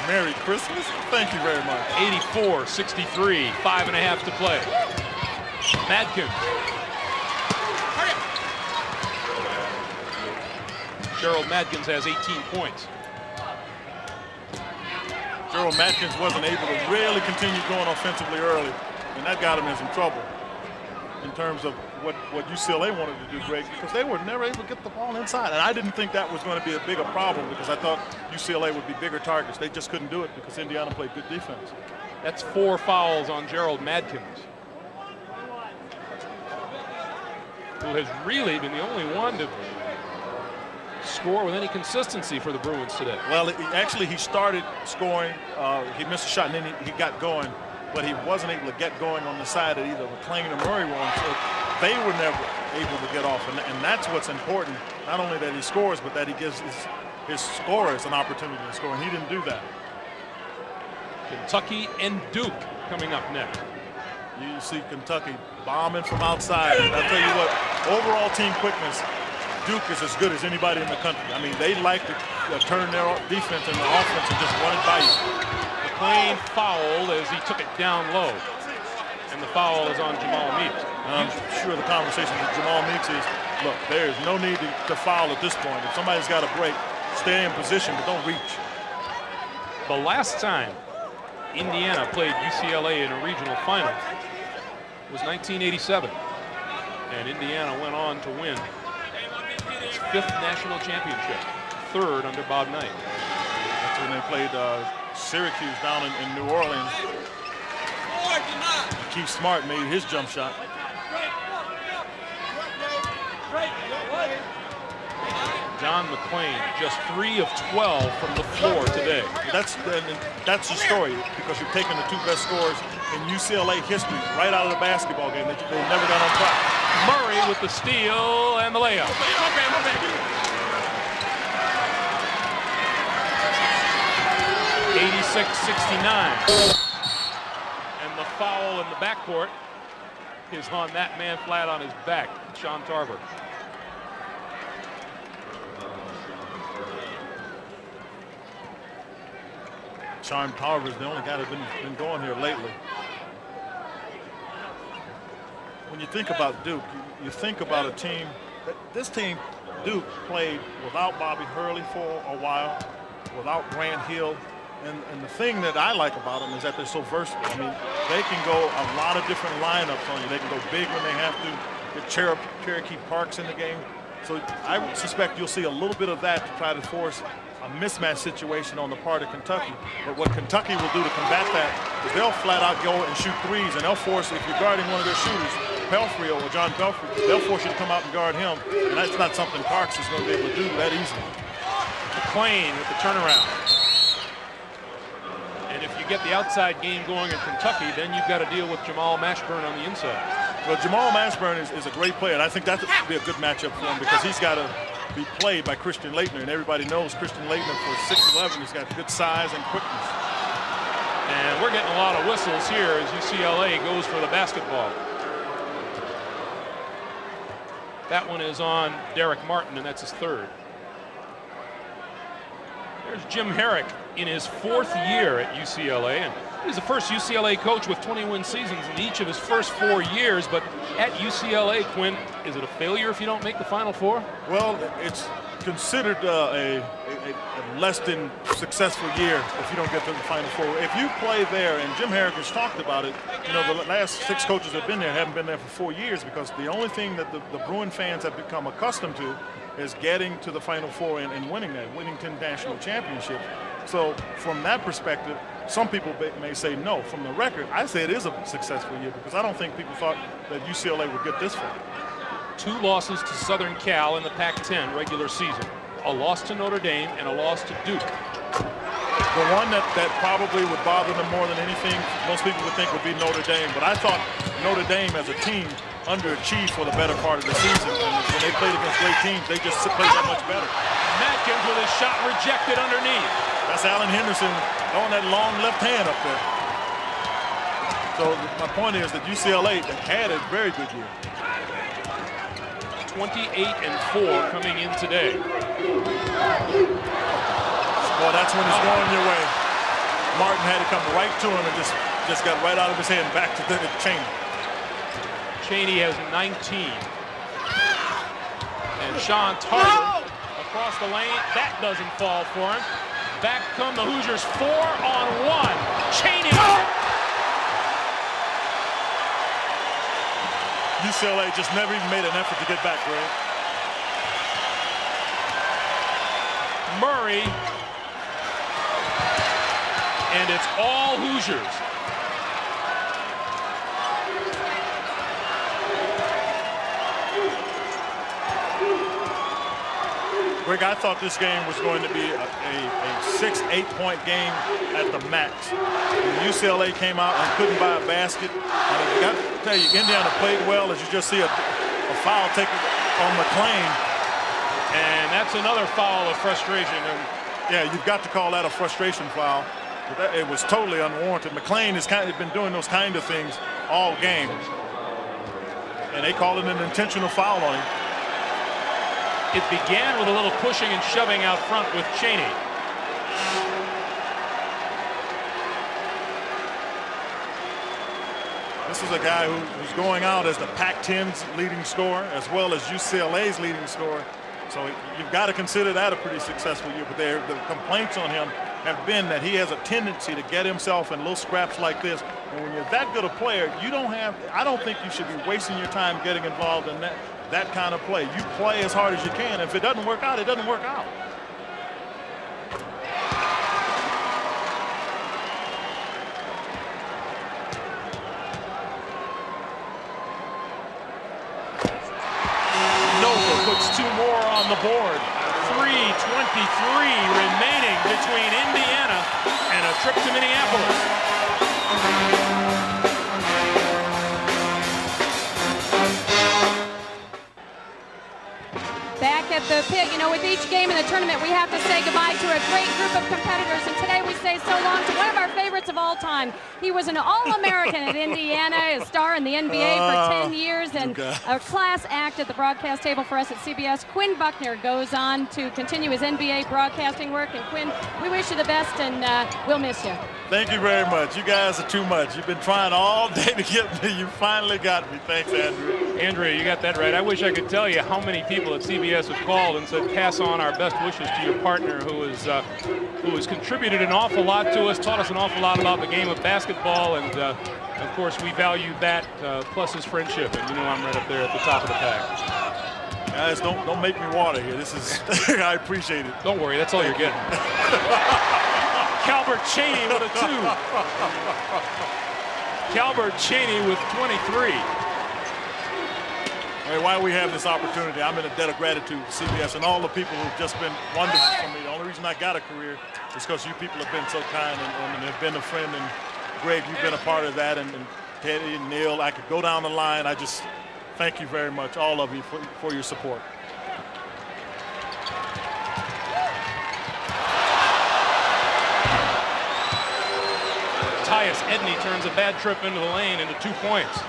Merry Christmas. Thank you very much. 84-63, 5.5 to play. Madkins. Gerald Madkins has 18 points. Gerald Madkins wasn't able to really continue going offensively early, and that got him in some trouble in terms of what UCLA wanted to do, Greg, because they were never able to get the ball inside. And I didn't think that was going to be a bigger problem because I thought UCLA would be bigger targets. They just couldn't do it because Indiana played good defense. That's 4 fouls on Gerald Madkins, who has really been the only one to score with any consistency for the Bruins today. Well, he started scoring. He missed a shot, and then he got going. But he wasn't able to get going on the side that either McLean or Murray were on. So they were never able to get off. And that's what's important, not only that he scores, but that he gives his scorers an opportunity to score. And he didn't do that. Kentucky and Duke coming up next. You see Kentucky bombing from outside. And I'll tell you what, overall team quickness, Duke is as good as anybody in the country. I mean, they like to turn their defense and their offense and just run it by you. McLean fouled as he took it down low. And the foul is on Jamal Meeks. I'm sure the conversation with Jamal Meeks is, look, there is no need to foul at this point. If somebody's got a break, stay in position, but don't reach. The last time Indiana played UCLA in a regional final was 1987. And Indiana went on to win its 5th national championship, 3rd under Bob Knight. That's when they played Syracuse down in New Orleans. Keith Smart made his jump shot. Don MacLean, just 3 of 12 from the floor today. That's the story, because you're taking the 2 best scorers in UCLA history right out of the basketball game. They never got on top. Murray with the steal and the layup. 86-69. And the foul in the backcourt is on that man flat on his back, Sean Tarver. Sean Tarver is the only guy that's been going here lately. When you think about Duke, you think about a team. This team, Duke, played without Bobby Hurley for a while, without Grant Hill. And the thing that I like about them is that they're so versatile. I mean, they can go a lot of different lineups on you. They can go big when they have to. Get Cherokee Parks in the game. So I would suspect you'll see a little bit of that to try to force a mismatch situation on the part of Kentucky. But what Kentucky will do to combat that is they'll flat out go and shoot threes, and they'll force, if you're guarding one of their shooters, Pelfrey or John Pelfrey, they'll force you to come out and guard him. And that's not something Parks is going to be able to do that easily. McLean with the turnaround. And if you get the outside game going in Kentucky, then you've got to deal with Jamal Mashburn on the inside. Well, Jamal Mashburn is a great player, and I think that would be a good matchup for him because he's got to be played by Christian Laettner, and everybody knows Christian Laettner for 6'11". He's got good size and quickness. And we're getting a lot of whistles here as UCLA goes for the basketball. That one is on Derek Martin, and that's his 3rd. There's Jim Herrick in his 4th year at UCLA, and he's the first UCLA coach with 20-win seasons in each of his first 4 years. But at UCLA, Quinn, is it a failure if you don't make the Final Four? Well, it's considered a less than successful year if you don't get to the Final Four. If you play there, and Jim Herrick has talked about it, you know, the last 6 coaches that have been there haven't been there for 4 years because the only thing that the Bruin fans have become accustomed to is getting to the Final Four and winning 10 national championships. So from that perspective, some people may say no. From the record, I say it is a successful year because I don't think people thought that UCLA would get this far. 2 losses to Southern Cal in the Pac-10 regular season. A loss to Notre Dame and a loss to Duke. The one that probably would bother them more than anything, most people would think would be Notre Dame. But I thought Notre Dame as a team underachieved for the better part of the season. And when they played against great teams, they just played that much better. Madkins with his shot rejected underneath. That's Alan Henderson throwing that long left hand up there. So my point is that UCLA had a very good year. 28-4 coming in today. Well, that's when it's going your way. Martin had to come right to him and just got right out of his head and back to Chaney. Chaney has 19. And Sean Tarver across the lane. That doesn't fall for him. Back come the Hoosiers 4-on-1. Chaney. UCLA just never even made an effort to get back, Greg. Murray. And it's all Hoosiers. Greg, I thought this game was going to be a 6-8 point game at the max. When UCLA came out and couldn't buy a basket, and I got to tell you, Indiana played well, as you just see a foul taken on MacLean. And that's another foul of frustration. And yeah, you've got to call that a frustration foul. But it was totally unwarranted. MacLean has kind of been doing those kind of things all game. And they called it an intentional foul on him. It began with a little pushing and shoving out front with Chaney. This is a guy who's going out as the Pac-10's leading scorer as well as UCLA's leading scorer. So you've got to consider that a pretty successful year. But the complaints on him have been that he has a tendency to get himself in little scraps like this. And when you're that good a player, I don't think you should be wasting your time getting involved in that kind of play. You play as hard as you can. If it doesn't work out, it doesn't work out. Nova puts 2 more on the board. 3:23 remaining between Indiana and a trip to Minneapolis. Back at the pit, you know, with each game in the tournament, we have to say goodbye to a great group of competitors. And today we say so long to one of our favorites of all time. He was an All-American at Indiana, a star in the NBA for 10 years, and a class act at the broadcast table for us at CBS. Quinn Buckner goes on to continue his NBA broadcasting work. And Quinn, we wish you the best, and we'll miss you. Thank you very much. You guys are too much. You've been trying all day to get me. You finally got me. Thanks, Andrea. Andrea, you got that right. I wish I could tell you how many people at CBS have called and said, pass on our best wishes to your partner who has contributed an awful lot to us, taught us an awful lot about the game of basketball, and of course we value that plus his friendship, and you know I'm right up there at the top of the pack. Guys, don't make me water here. This is I appreciate it. Don't worry, that's all you're getting. Calbert Chaney with a 2. Calbert Chaney with 23. Hey, while we have this opportunity, I'm in a debt of gratitude to CBS and all the people who've just been wonderful for me. The only reason I got a career is because you people have been so kind and have been a friend. And Greg, you've been a part of that, and Teddy and Neil. I could go down the line. I just thank you very much, all of you, for your support. Tyus Edney turns a bad trip into the lane into 2 points.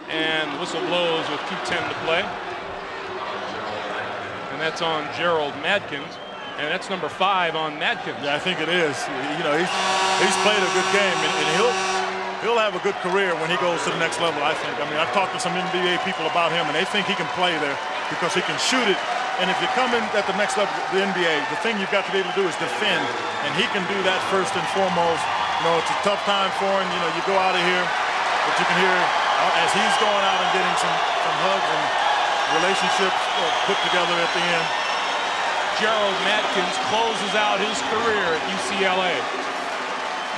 And the whistle blows with 2:10 to play. And that's on Gerald Madkins. And that's number 5 on Madkins. Yeah, I think it is. You know, he's played a good game, and he'll have a good career when he goes to the next level, I think. I mean, I've talked to some NBA people about him, and they think he can play there because he can shoot it. And if you come in at the next level, the NBA, the thing you've got to be able to do is defend. And he can do that first and foremost. You know, it's a tough time for him. You know, you go out of here, but you can hear as he's going out and getting some hugs and relationships put together at the end. Gerald Madkins closes out his career at UCLA.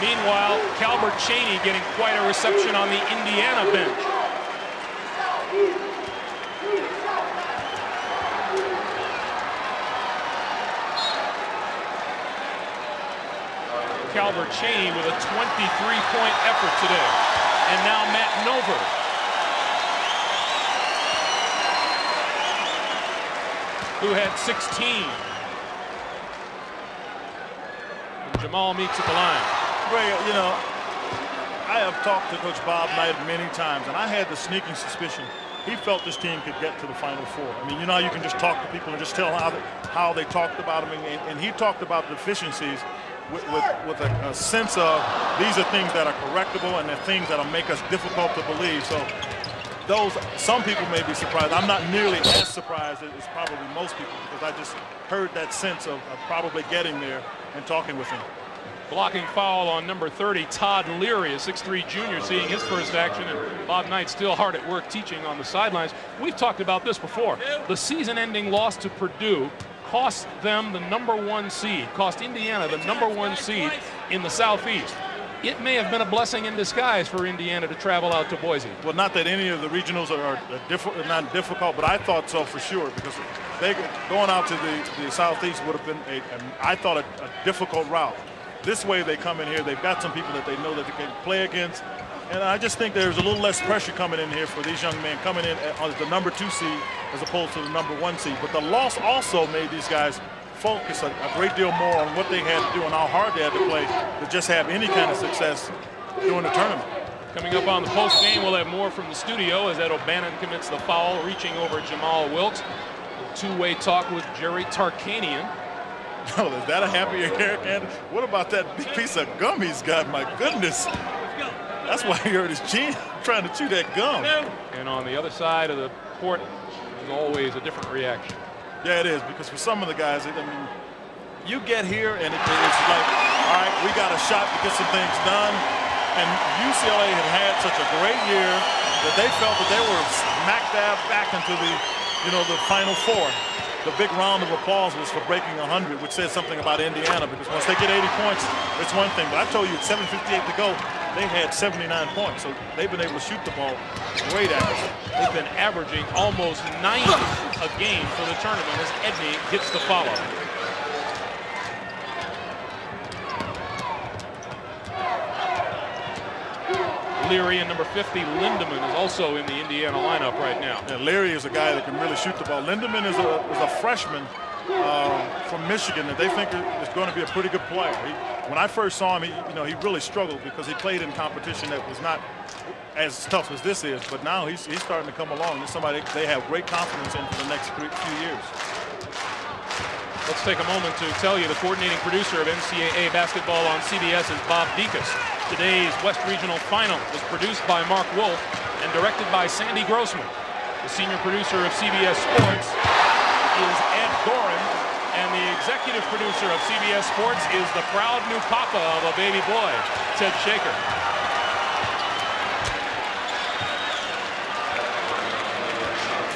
Meanwhile, Calbert Chaney getting quite a reception on the Indiana bench. Calvert Cheney with a 23-point effort today. And now Matt Nover. Who had 16. And Jamal Meeks at the line. Ray, you know, I have talked to Coach Bob Knight many times, and I had the sneaking suspicion he felt this team could get to the Final Four. I mean, you know how you can just talk to people and just tell how they talked about him, and he talked about deficiencies with a sense of these are things that are correctable and they're things that will make us difficult to believe. So some people may be surprised. I'm not nearly as surprised as probably most people, because I just heard that sense of probably getting there and talking with him. Blocking foul on number 30, Todd Leary, a 6'3 junior, seeing his first action, and Bob Knight still hard at work teaching on the sidelines. We've talked about this before. The season-ending loss to Purdue cost them the #1 seed, cost Indiana the #1 seed in the Southeast. It may have been a blessing in disguise for Indiana to travel out to Boise. Well, not that any of the regionals are not difficult, but I thought so for sure, because going out to the Southeast would have been, I thought, a difficult route. This way they come in here, they've got some people that they know that they can play against, and I just think there's a little less pressure coming in here for these young men coming in as the #2 seed as opposed to the #1 seed. But the loss also made these guys focus a great deal more on what they had to do and how hard they had to play to just have any kind of success during the tournament. Coming up on the post game, we'll have more from the studio as Ed O'Bannon commits the foul, reaching over Jamal Wilkes. Two-way talk with Jerry Tarkanian. Oh, is that a happier hair, Candace? What about that big piece of gum he's got? My goodness. That's why he hurt his chin trying to chew that gum. And on the other side of the court, there's always a different reaction. Yeah, it is, because for some of the guys, I mean, you get here and it's like, all right, we got a shot to get some things done. And UCLA had such a great year that they felt that they were smack dab back into the Final Four. The big round of applause was for breaking 100, which says something about Indiana, because once they get 80 points, it's one thing. But I told you, at 7:58 to go, they had 79 points. So they've been able to shoot the ball great accuracy. They've been averaging almost 90 a game for the tournament as Edney hits the follow. Leary and number 50, Lindemann, is also in the Indiana lineup right now. Yeah, Leary is a guy that can really shoot the ball. Lindemann is a freshman from Michigan that they think is going to be a pretty good player. When I first saw him, he really struggled because he played in competition that was not as tough as this is. But now he's starting to come along. He's somebody they have great confidence in for the next few years. Let's take a moment to tell you the coordinating producer of NCAA basketball on CBS is Bob Dekas. Today's West Regional Final was produced by Mark Wolf and directed by Sandy Grossman. The senior producer of CBS Sports is Ed Doran, and the executive producer of CBS Sports is the proud new papa of a baby boy, Ted Shaker.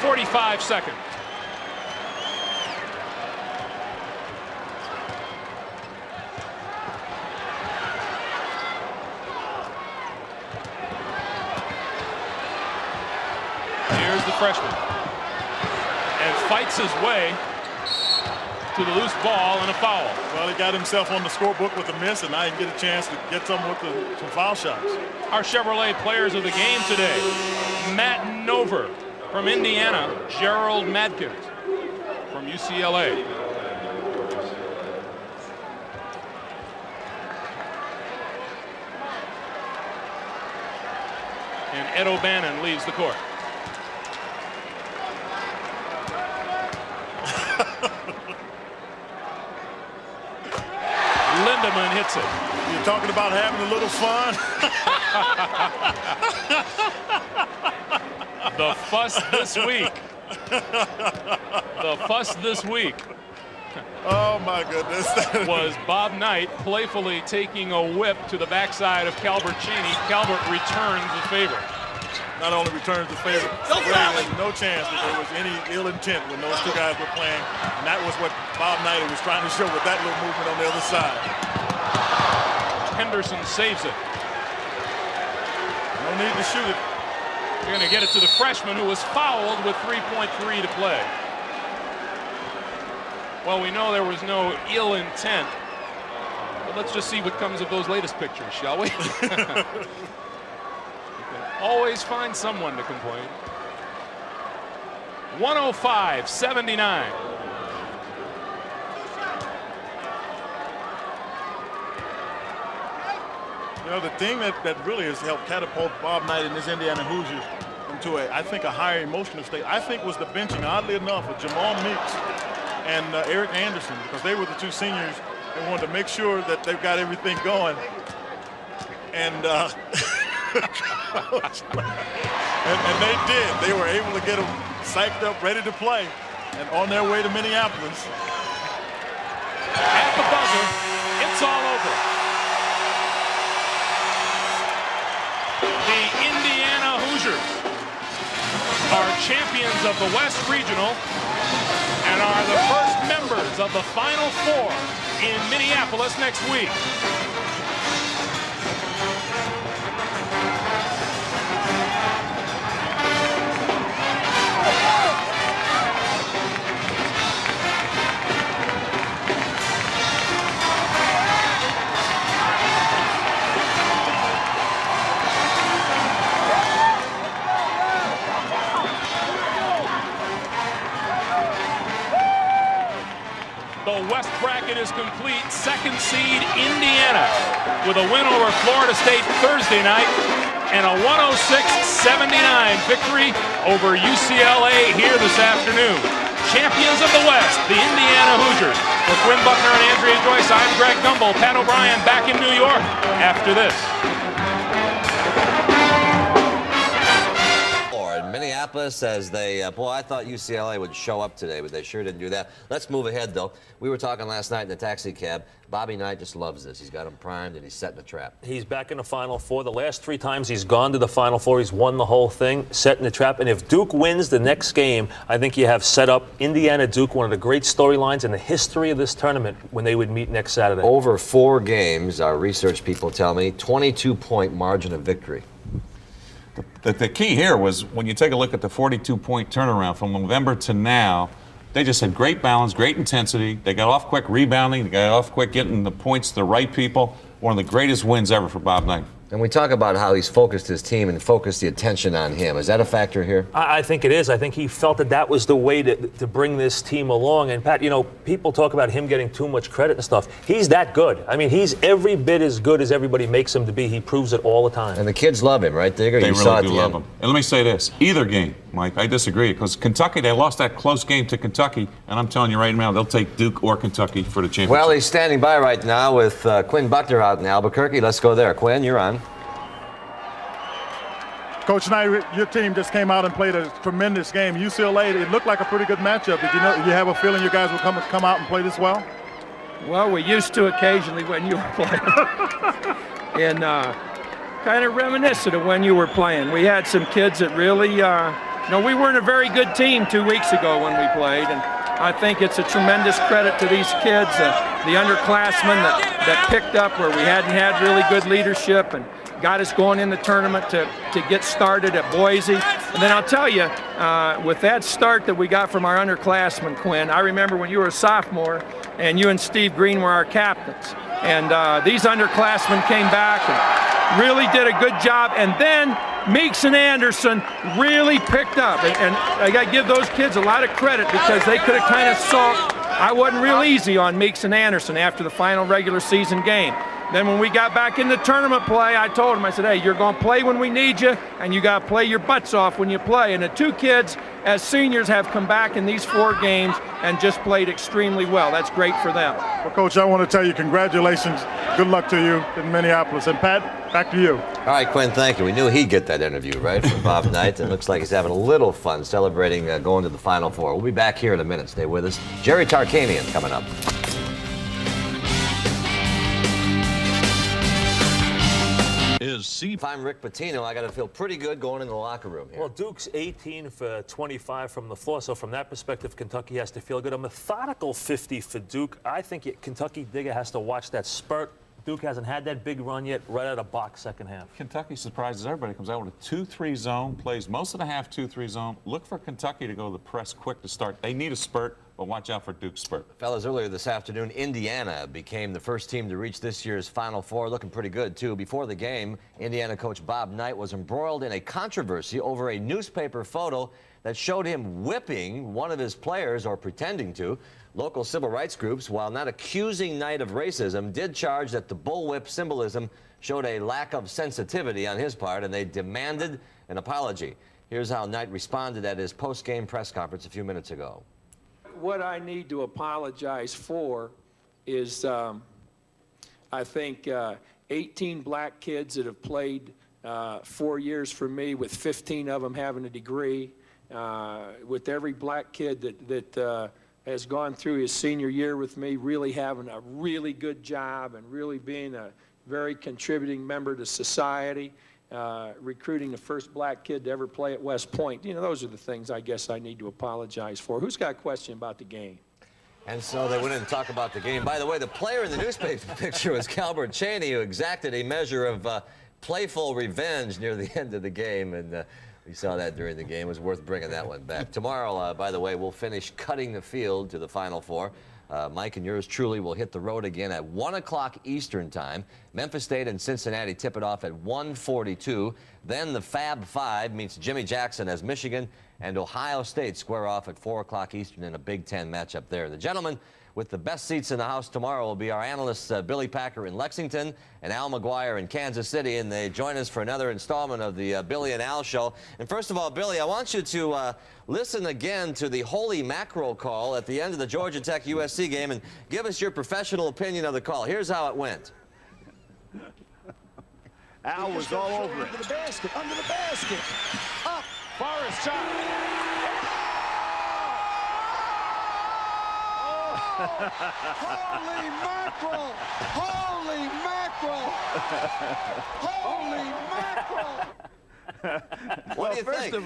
"45 seconds. Here's the freshman, and fights his way to the loose ball and a foul. Well, he got himself on the scorebook with a miss, and now he can get a chance to get some with some foul shots. Our Chevrolet players of the game today: Matt Nover from Indiana, Gerald Madkins from UCLA. And Ed O'Bannon leaves the court. Lindemann hits it. You're talking about having a little fun? The fuss this week. The fuss this week. Oh, my goodness. Was Bob Knight playfully taking a whip to the backside of Calvert Cheney. Calvert returns the favor. Not only returns the favor, Ray has no chance that there was any ill intent when those two guys were playing. And that was what Bob Knight was trying to show with that little movement on the other side. Henderson saves it. No need to shoot it. They're going to get it to the freshman, who was fouled with 3.3 to play. Well, we know there was no ill intent But let's just see what comes of those latest pictures, shall we? You can always find someone to complain. 105-79. You know, the thing that really has helped catapult Bob Knight and his Indiana Hoosiers into I think a higher emotional state, I think, was the benching, oddly enough, of Jamal Meeks and Eric Anderson, because they were the two seniors and wanted to make sure that they've got everything going. And and they did. They were able to get them psyched up, ready to play, and on their way to Minneapolis. At the buzzer, it's all over. The Indiana Hoosiers are champions of the West Regional and are the first members of the Final Four in Minneapolis next week. The West bracket is complete. Second seed Indiana with a win over Florida State Thursday night and a 106-79 victory over UCLA here this afternoon. Champions of the West, the Indiana Hoosiers. For Quinn Buckner and Andrea Joyce, I'm Greg Gumbel. Pat O'Brien back in New York after this. Minneapolis, as they, boy, I thought UCLA would show up today, but they sure didn't do that. Let's move ahead, though. We were talking last night in the taxi cab. Bobby Knight just loves this. He's got him primed, and he's setting a trap. He's back in the Final Four. The last 3 times he's gone to the Final Four, he's won the whole thing, setting the trap. And if Duke wins the next game, I think you have set up Indiana-Duke, one of the great storylines in the history of this tournament when they would meet next Saturday. Over 4 games, our research people tell me, 22-point margin of victory. The key here was when you take a look at the 42-point turnaround from November to now, they just had great balance, great intensity. They got off quick rebounding. They got off quick getting the points to the right people. One of the greatest wins ever for Bob Knight. And we talk about how he's focused his team and focused the attention on him. Is that a factor here? I think it is. I think he felt that that was the way to bring this team along. And, Pat, you know, people talk about him getting too much credit and stuff. He's that good. I mean, he's every bit as good as everybody makes him to be. He proves it all the time. And the kids love him, right, Digger? They really do love him. And let me say this. Either game, Mike, I disagree. Because Kentucky, they lost that close game to Kentucky. And I'm telling you right now, they'll take Duke or Kentucky for the championship. Well, he's standing by right now with Quinn Buckner out in Albuquerque. Let's go there. Quinn, you're on. Coach Knight, your team just came out and played a tremendous game. UCLA, it looked like a pretty good matchup. Did you have a feeling you guys would come out and play this well? Well, we used to occasionally when you were playing. And kind of reminiscent of when you were playing. We had some kids that really, we weren't a very good team 2 weeks ago when we played. And I think it's a tremendous credit to these kids, the underclassmen that picked up where we hadn't had really good leadership and got us going in the tournament to get started at Boise. And then I'll tell you, with that start that we got from our underclassmen, Quinn, I remember when you were a sophomore and you and Steve Green were our captains. And these underclassmen came back and really did a good job. And then Meeks and Anderson really picked up. And I got to give those kids a lot of credit because they could have kind of saw I wasn't real easy on Meeks and Anderson after the final regular season game. Then when we got back into tournament play, I told them, I said, hey, you're going to play when we need you, and you got to play your butts off when you play. And the 2 kids, as seniors, have come back in these 4 games and just played extremely well. That's great for them. Well, Coach, I want to tell you congratulations. Good luck to you in Minneapolis. And, Pat, back to you. All right, Quinn, thank you. We knew he'd get that interview, right, from Bob Knight. It looks like he's having a little fun celebrating going to the Final Four. We'll be back here in a minute. Stay with us. Jerry Tarkanian coming up. If I'm Rick Pitino, I got to feel pretty good going in the locker room here. Well, Duke's 18 for 25 from the floor, so from that perspective, Kentucky has to feel good. A methodical 50 for Duke. I think Kentucky Digger has to watch that spurt. Duke hasn't had that big run yet, right out of box second half. Kentucky surprises everybody. Comes out with a 2-3 zone, plays most of the half 2-3 zone. Look for Kentucky to go to the press quick to start. They need a spurt. but watch out for Duke's spurt. Fellas, earlier this afternoon, Indiana became the first team to reach this year's Final Four, looking pretty good, too. Before the game, Indiana coach Bob Knight was embroiled in a controversy over a newspaper photo that showed him whipping one of his players, or pretending to. Local civil rights groups, while not accusing Knight of racism, did charge that the bullwhip symbolism showed a lack of sensitivity on his part, and they demanded an apology. Here's how Knight responded at his post-game press conference a few minutes ago. What I need to apologize for is, I think, 18 black kids that have played 4 years for me, with 15 of them having a degree, with every black kid that has gone through his senior year with me really having a really good job and really being a very contributing member to society, recruiting the first black kid to ever play at West Point. You know, those are the things I guess I need to apologize for. Who's got a question about the game? And so they went in and talked about the game. By the way, the player in the newspaper picture was Calbert Cheney, who exacted a measure of playful revenge near the end of the game, and we saw that during the game. It was worth bringing that one back. Tomorrow, by the way, we'll finish cutting the field to the Final Four. Mike and yours truly will hit the road again at 1 o'clock Eastern time. Memphis State and Cincinnati tip it off at 1:42. Then the Fab Five meets Jimmy Jackson as Michigan and Ohio State square off at 4 o'clock Eastern in a Big Ten matchup there. The gentlemen with the best seats in the house tomorrow will be our analysts Billy Packer in Lexington and Al McGuire in Kansas City, and they join us for another installment of the Billy and Al Show. And first of all, Billy, I want you to listen again to the holy mackerel call at the end of the Georgia Tech USC game and give us your professional opinion of the call. Here's how it went. Al was all over it. Under the basket, up, Forrest shot. Holy mackerel! Holy mackerel! Holy mackerel! What do you think?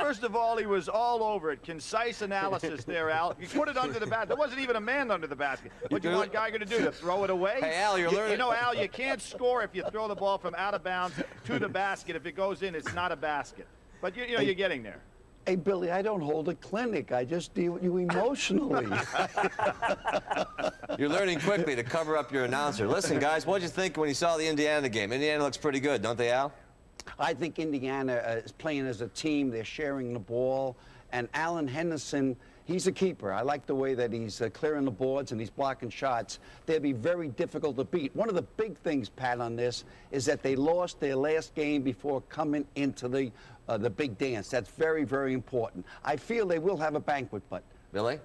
First of all, he was all over it. Concise analysis there, Al. You put it under the basket. There wasn't even a man under the basket. What do you want Geiger to do? To throw it away? Hey, Al, you're learning. You know, Al, you can't score if you throw the ball from out of bounds to the basket. If it goes in, it's not a basket. But you know, you're getting there. Hey, Billy, I don't hold a clinic. I just deal with you emotionally. You're learning quickly to cover up your announcer. Listen, guys, what did you think when you saw the Indiana game? Indiana looks pretty good, don't they, Al? I think Indiana is playing as a team. They're sharing the ball. And Alan Henderson, he's a keeper. I like the way that he's clearing the boards and he's blocking shots. They'll be very difficult to beat. One of the big things, Pat, on this is that they lost their last game before coming into the big dance. That's very, very important. I feel they will have a banquet, but... Billy?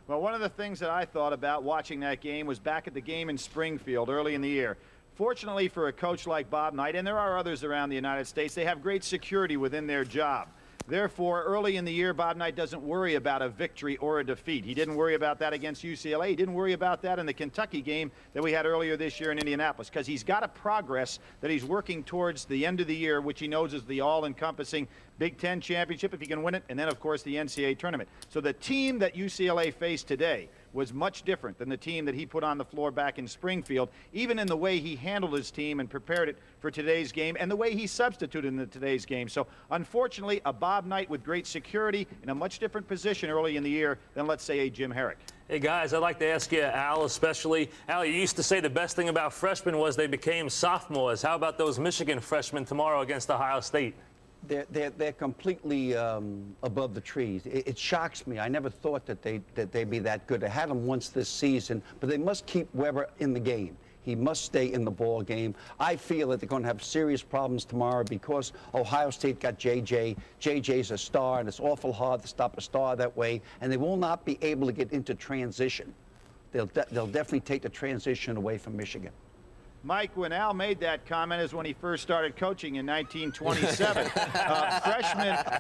Well, one of the things that I thought about watching that game was back at the game in Springfield early in the year. Fortunately for a coach like Bob Knight, and there are others around the United States, they have great security within their job. Therefore, early in the year, Bob Knight doesn't worry about a victory or a defeat. He didn't worry about that against UCLA. He didn't worry about that in the Kentucky game that we had earlier this year in Indianapolis, because he's got a progress that he's working towards the end of the year, which he knows is the all-encompassing Big Ten championship, if he can win it, and then, of course, the NCAA tournament. So the team that UCLA faced today was much different than the team that he put on the floor back in Springfield, even in the way he handled his team and prepared it for today's game and the way he substituted in today's game. So, unfortunately, a Bob Knight with great security in a much different position early in the year than, let's say, a Jim Herrick. Hey, guys, I'd like to ask you, Al, especially. Al, you used to say the best thing about freshmen was they became sophomores. How about those Michigan freshmen tomorrow against Ohio State? They're completely above the trees. It shocks me. I never thought that they'd be that good. I had them once this season, but they must keep Weber in the game. He must stay in the ball game. I feel that they're going to have serious problems tomorrow because Ohio State got JJ. JJ's a star, and it's awful hard to stop a star that way, and they will not be able to get into transition. They'll definitely take the transition away from Michigan. Mike, when Al made that comment is when he first started coaching in 1927.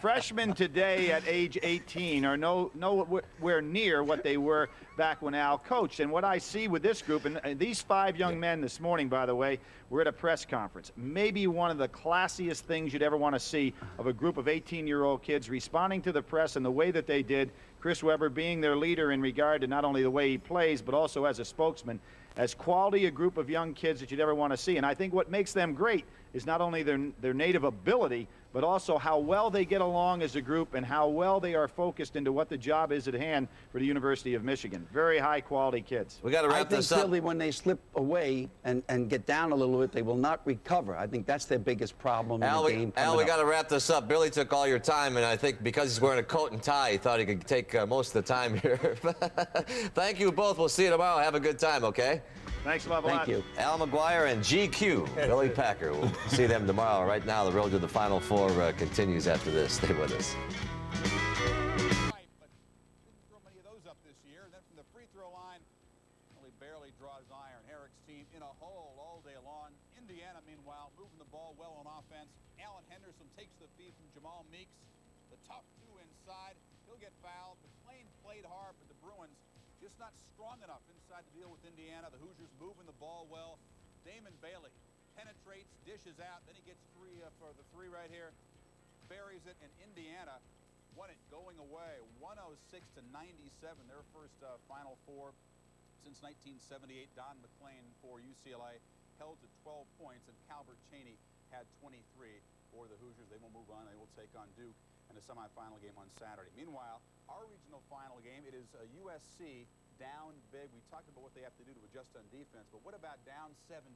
Freshmen today at age 18 are nowhere near what they were back when Al coached. And what I see with this group, and these 5 young men this morning, by the way, were at a press conference. Maybe one of the classiest things you'd ever want to see of a group of 18-year-old kids responding to the press in the way that they did. Chris Webber being their leader in regard to not only the way he plays, but also as a spokesman. As quality a group of young kids that you'd ever want to see. And I think what makes them great, is not only their native ability, but also how well they get along as a group and how well they are focused into what the job is at hand for the University of Michigan. Very high quality kids. We got to wrap this up. I think Billy, when they slip away and get down a little bit, they will not recover. I think that's their biggest problem in the game. Al, we got to wrap this up. Billy took all your time, and I think because he's wearing a coat and tie, he thought he could take most of the time here. Thank you both. We'll see you tomorrow. Have a good time, okay? Thanks a lot. Thank you. Al McGuire and GQ, Billy Packer. We'll see them tomorrow. Right now, the road to the Final Four continues after this. Stay with us. But didn't throw many of those up this year. And then from the free throw line, only barely draws iron. Herrick's team in a hole all day long. Indiana, meanwhile, moving the ball well on offense. Alan Henderson takes the feed from Jamal Meeks. The tough two inside. He'll get fouled. McLean played hard, but the Bruins just not strong enough inside to deal with Indiana. The Hoosiers moving the ball well. Damon Bailey penetrates, dishes out. Then he gets three for the three right here. Buries it, and Indiana won it going away. 106-97, their first Final Four since 1978. Don MacLean for UCLA held to 12 points, and Calvert Chaney had 23 for the Hoosiers. They will move on. They will take on Duke in the semifinal game on Saturday. Meanwhile, our regional final game, it is USC down big. We talked about what they have to do to adjust on defense, but what about down 17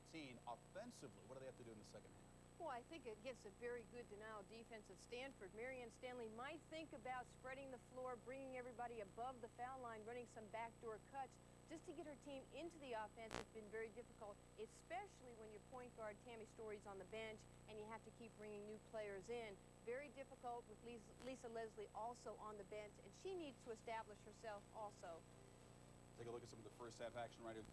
offensively? What do they have to do in the second half? Well, I think against a very good denial defense at Stanford, Marianne Stanley might think about spreading the floor, bringing everybody above the foul line, running some backdoor cuts just to get her team into the offense. Has been very difficult, especially when your point guard Tammy Story's on the bench and you have to keep bringing new players in. Very difficult with Lisa Leslie also on the bench, and she needs to establish herself also. Take a look at some of the first half action right here.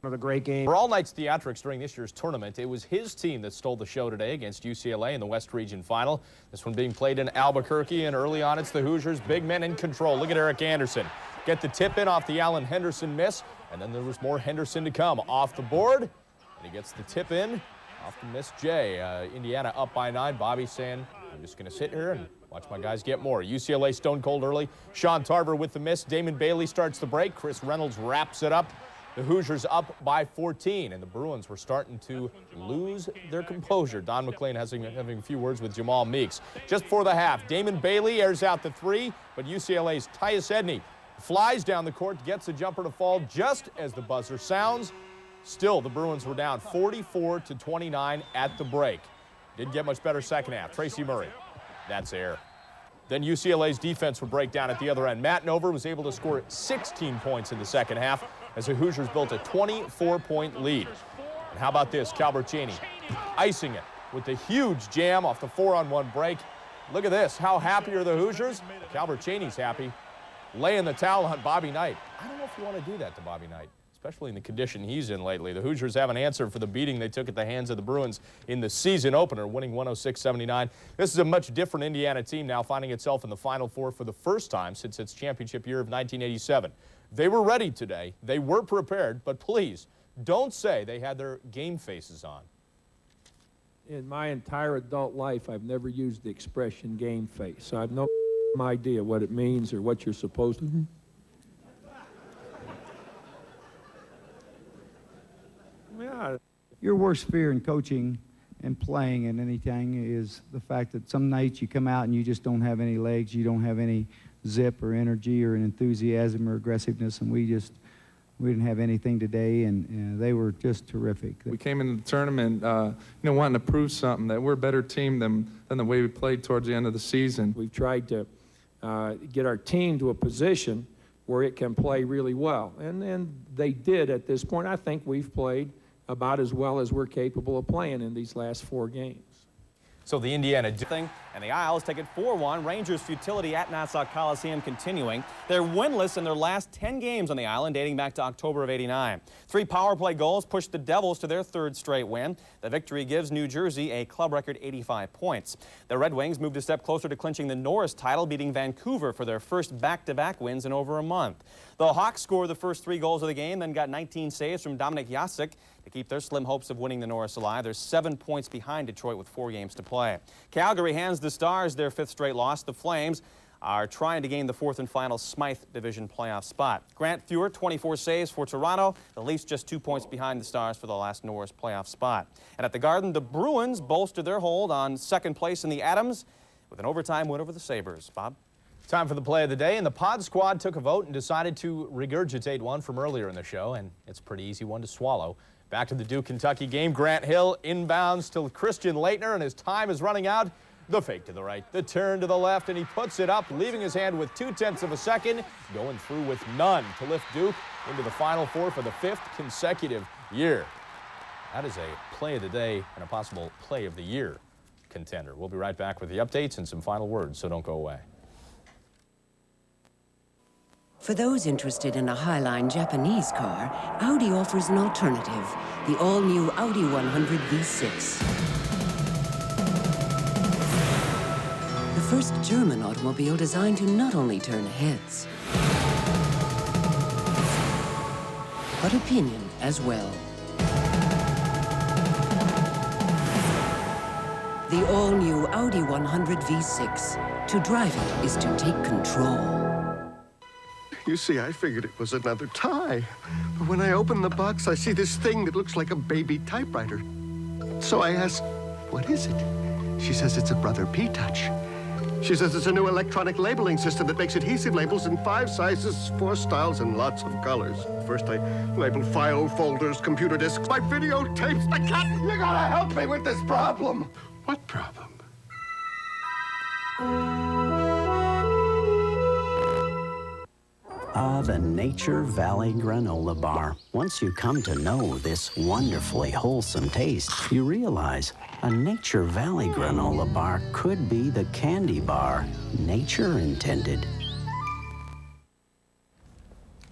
The great game. For all night's theatrics during this year's tournament, it was his team that stole the show today against UCLA in the West Region Final. This one being played in Albuquerque, and early on it's the Hoosiers, big men in control. Look at Eric Anderson. Get the tip in off the Alan Henderson miss, and then there was more Henderson to come. Off the board, and he gets the tip in off the miss Jay. Indiana up by 9. Bobby saying, I'm just going to sit here and watch my guys get more. UCLA stone cold early. Sean Tarver with the miss. Damon Bailey starts the break. Chris Reynolds wraps it up. The Hoosiers up by 14, and the Bruins were starting to lose their composure. Don MacLean having a few words with Jamal Meeks. Just before the half, Damon Bailey airs out the three, but UCLA's Tyus Edney flies down the court, gets a jumper to fall just as the buzzer sounds. Still, the Bruins were down 44-29 at the break. Didn't get much better second half. Tracy Murray, that's air. Then UCLA's defense would break down at the other end. Matt Nover was able to score 16 points in the second half as the Hoosiers built a 24-point lead. And how about this? Calvert Chaney icing it with the huge jam off the 4-on-1 break. Look at this. How happy are the Hoosiers? Calvert Chaney's happy. Laying the towel on Bobby Knight. I don't know if you want to do that to Bobby Knight, especially in the condition he's in lately. The Hoosiers have an answer for the beating they took at the hands of the Bruins in the season opener, winning 106-79. This is a much different Indiana team now, finding itself in the Final Four for the first time since its championship year of 1987. They were ready today. They were prepared, but please, don't say they had their game faces on. In my entire adult life, I've never used the expression game face, so I have no idea what it means or what you're supposed to do. Yeah. Your worst fear in coaching and playing and anything is the fact that some nights you come out and you just don't have any legs, you don't have any zip or energy or an enthusiasm or aggressiveness, and we didn't have anything today, and they were just terrific. We came into the tournament, wanting to prove something, that we're a better team than the way we played towards the end of the season. We've tried to get our team to a position where it can play really well, and they did at this point. I think we've played about as well as we're capable of playing in these last 4 games. So the Indiana thing, and the Isles take it 4-1. Rangers' futility at Nassau Coliseum continuing. They're winless in their last 10 games on the island, dating back to October of '89. 3 power play goals pushed the Devils to their 3rd straight win. The victory gives New Jersey a club record 85 points. The Red Wings moved a step closer to clinching the Norris title, beating Vancouver for their first back-to-back wins in over a month. The Hawks scored the first 3 goals of the game, then got 19 saves from Dominik Jasek to keep their slim hopes of winning the Norris alive. They're 7 points behind Detroit with 4 games to play. Calgary hands the Stars their 5th straight loss. The Flames are trying to gain the fourth and final Smythe Division playoff spot. Grant Fuhr, 24 saves for Toronto. The Leafs just 2 points behind the Stars for the last Norris playoff spot. And at the Garden, the Bruins bolstered their hold on second place in the Adams with an overtime win over the Sabres. Bob? Time for the play of the day, and the Pod Squad took a vote and decided to regurgitate one from earlier in the show, and it's a pretty easy one to swallow. Back to the Duke-Kentucky game. Grant Hill inbounds to Christian Laettner, and his time is running out. The fake to the right, the turn to the left, and he puts it up, leaving his hand with 0.2 of a second, going through with none to lift Duke into the Final Four for the 5th consecutive year. That is a play of the day and a possible play of the year contender. We'll be right back with the updates and some final words, so don't go away. For those interested in a Highline Japanese car, Audi offers an alternative, the all-new Audi 100 V6. The first German automobile designed to not only turn heads, but opinion as well. The all-new Audi 100 V6. To drive it is to take control. You see, I figured it was another tie. But when I open the box, I see this thing that looks like a baby typewriter. So I ask, what is it? She says it's a Brother P-Touch. She says it's a new electronic labeling system that makes adhesive labels in 5 sizes, 4 styles, and lots of colors. First, I labeled file folders, computer disks, my videotapes. I can't. You gotta help me with this problem. What problem? Ah, the Nature Valley Granola Bar. Once you come to know this wonderfully wholesome taste, you realize a Nature Valley Granola Bar could be the candy bar nature intended.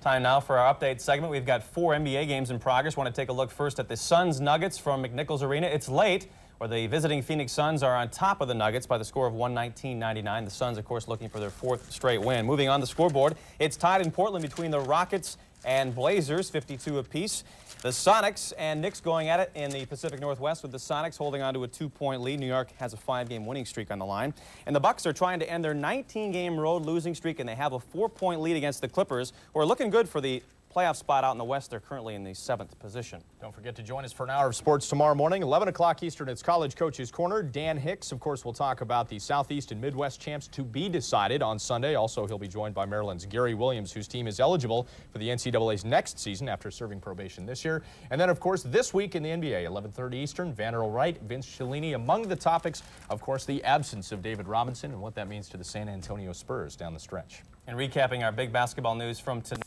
Time now for our update segment. We've got 4 NBA games in progress. Want to take a look first at the Suns Nuggets from McNichols Arena. It's late, where the visiting Phoenix Suns are on top of the Nuggets by the score of 119-99. The Suns, of course, looking for their 4th straight win. Moving on the scoreboard, it's tied in Portland between the Rockets and Blazers, 52 apiece. The Sonics and Knicks going at it in the Pacific Northwest, with the Sonics holding on to a 2-point lead. New York has a 5-game winning streak on the line. And the Bucks are trying to end their 19-game road losing streak, and they have a 4-point lead against the Clippers, who are looking good for the playoff spot out in the West. They're currently in the 7th position. Don't forget to join us for an hour of sports tomorrow morning, 11 o'clock Eastern. It's College Coaches Corner. Dan Hicks, of course, will talk about the Southeast and Midwest champs to be decided on Sunday. Also, he'll be joined by Maryland's Gary Williams, whose team is eligible for the NCAA's next season after serving probation this year. And then, of course, this week in the NBA, 11:30 Eastern, Van Earl Wright, Vince Cellini. Among the topics, of course, the absence of David Robinson and what that means to the San Antonio Spurs down the stretch. And recapping our big basketball news from tonight.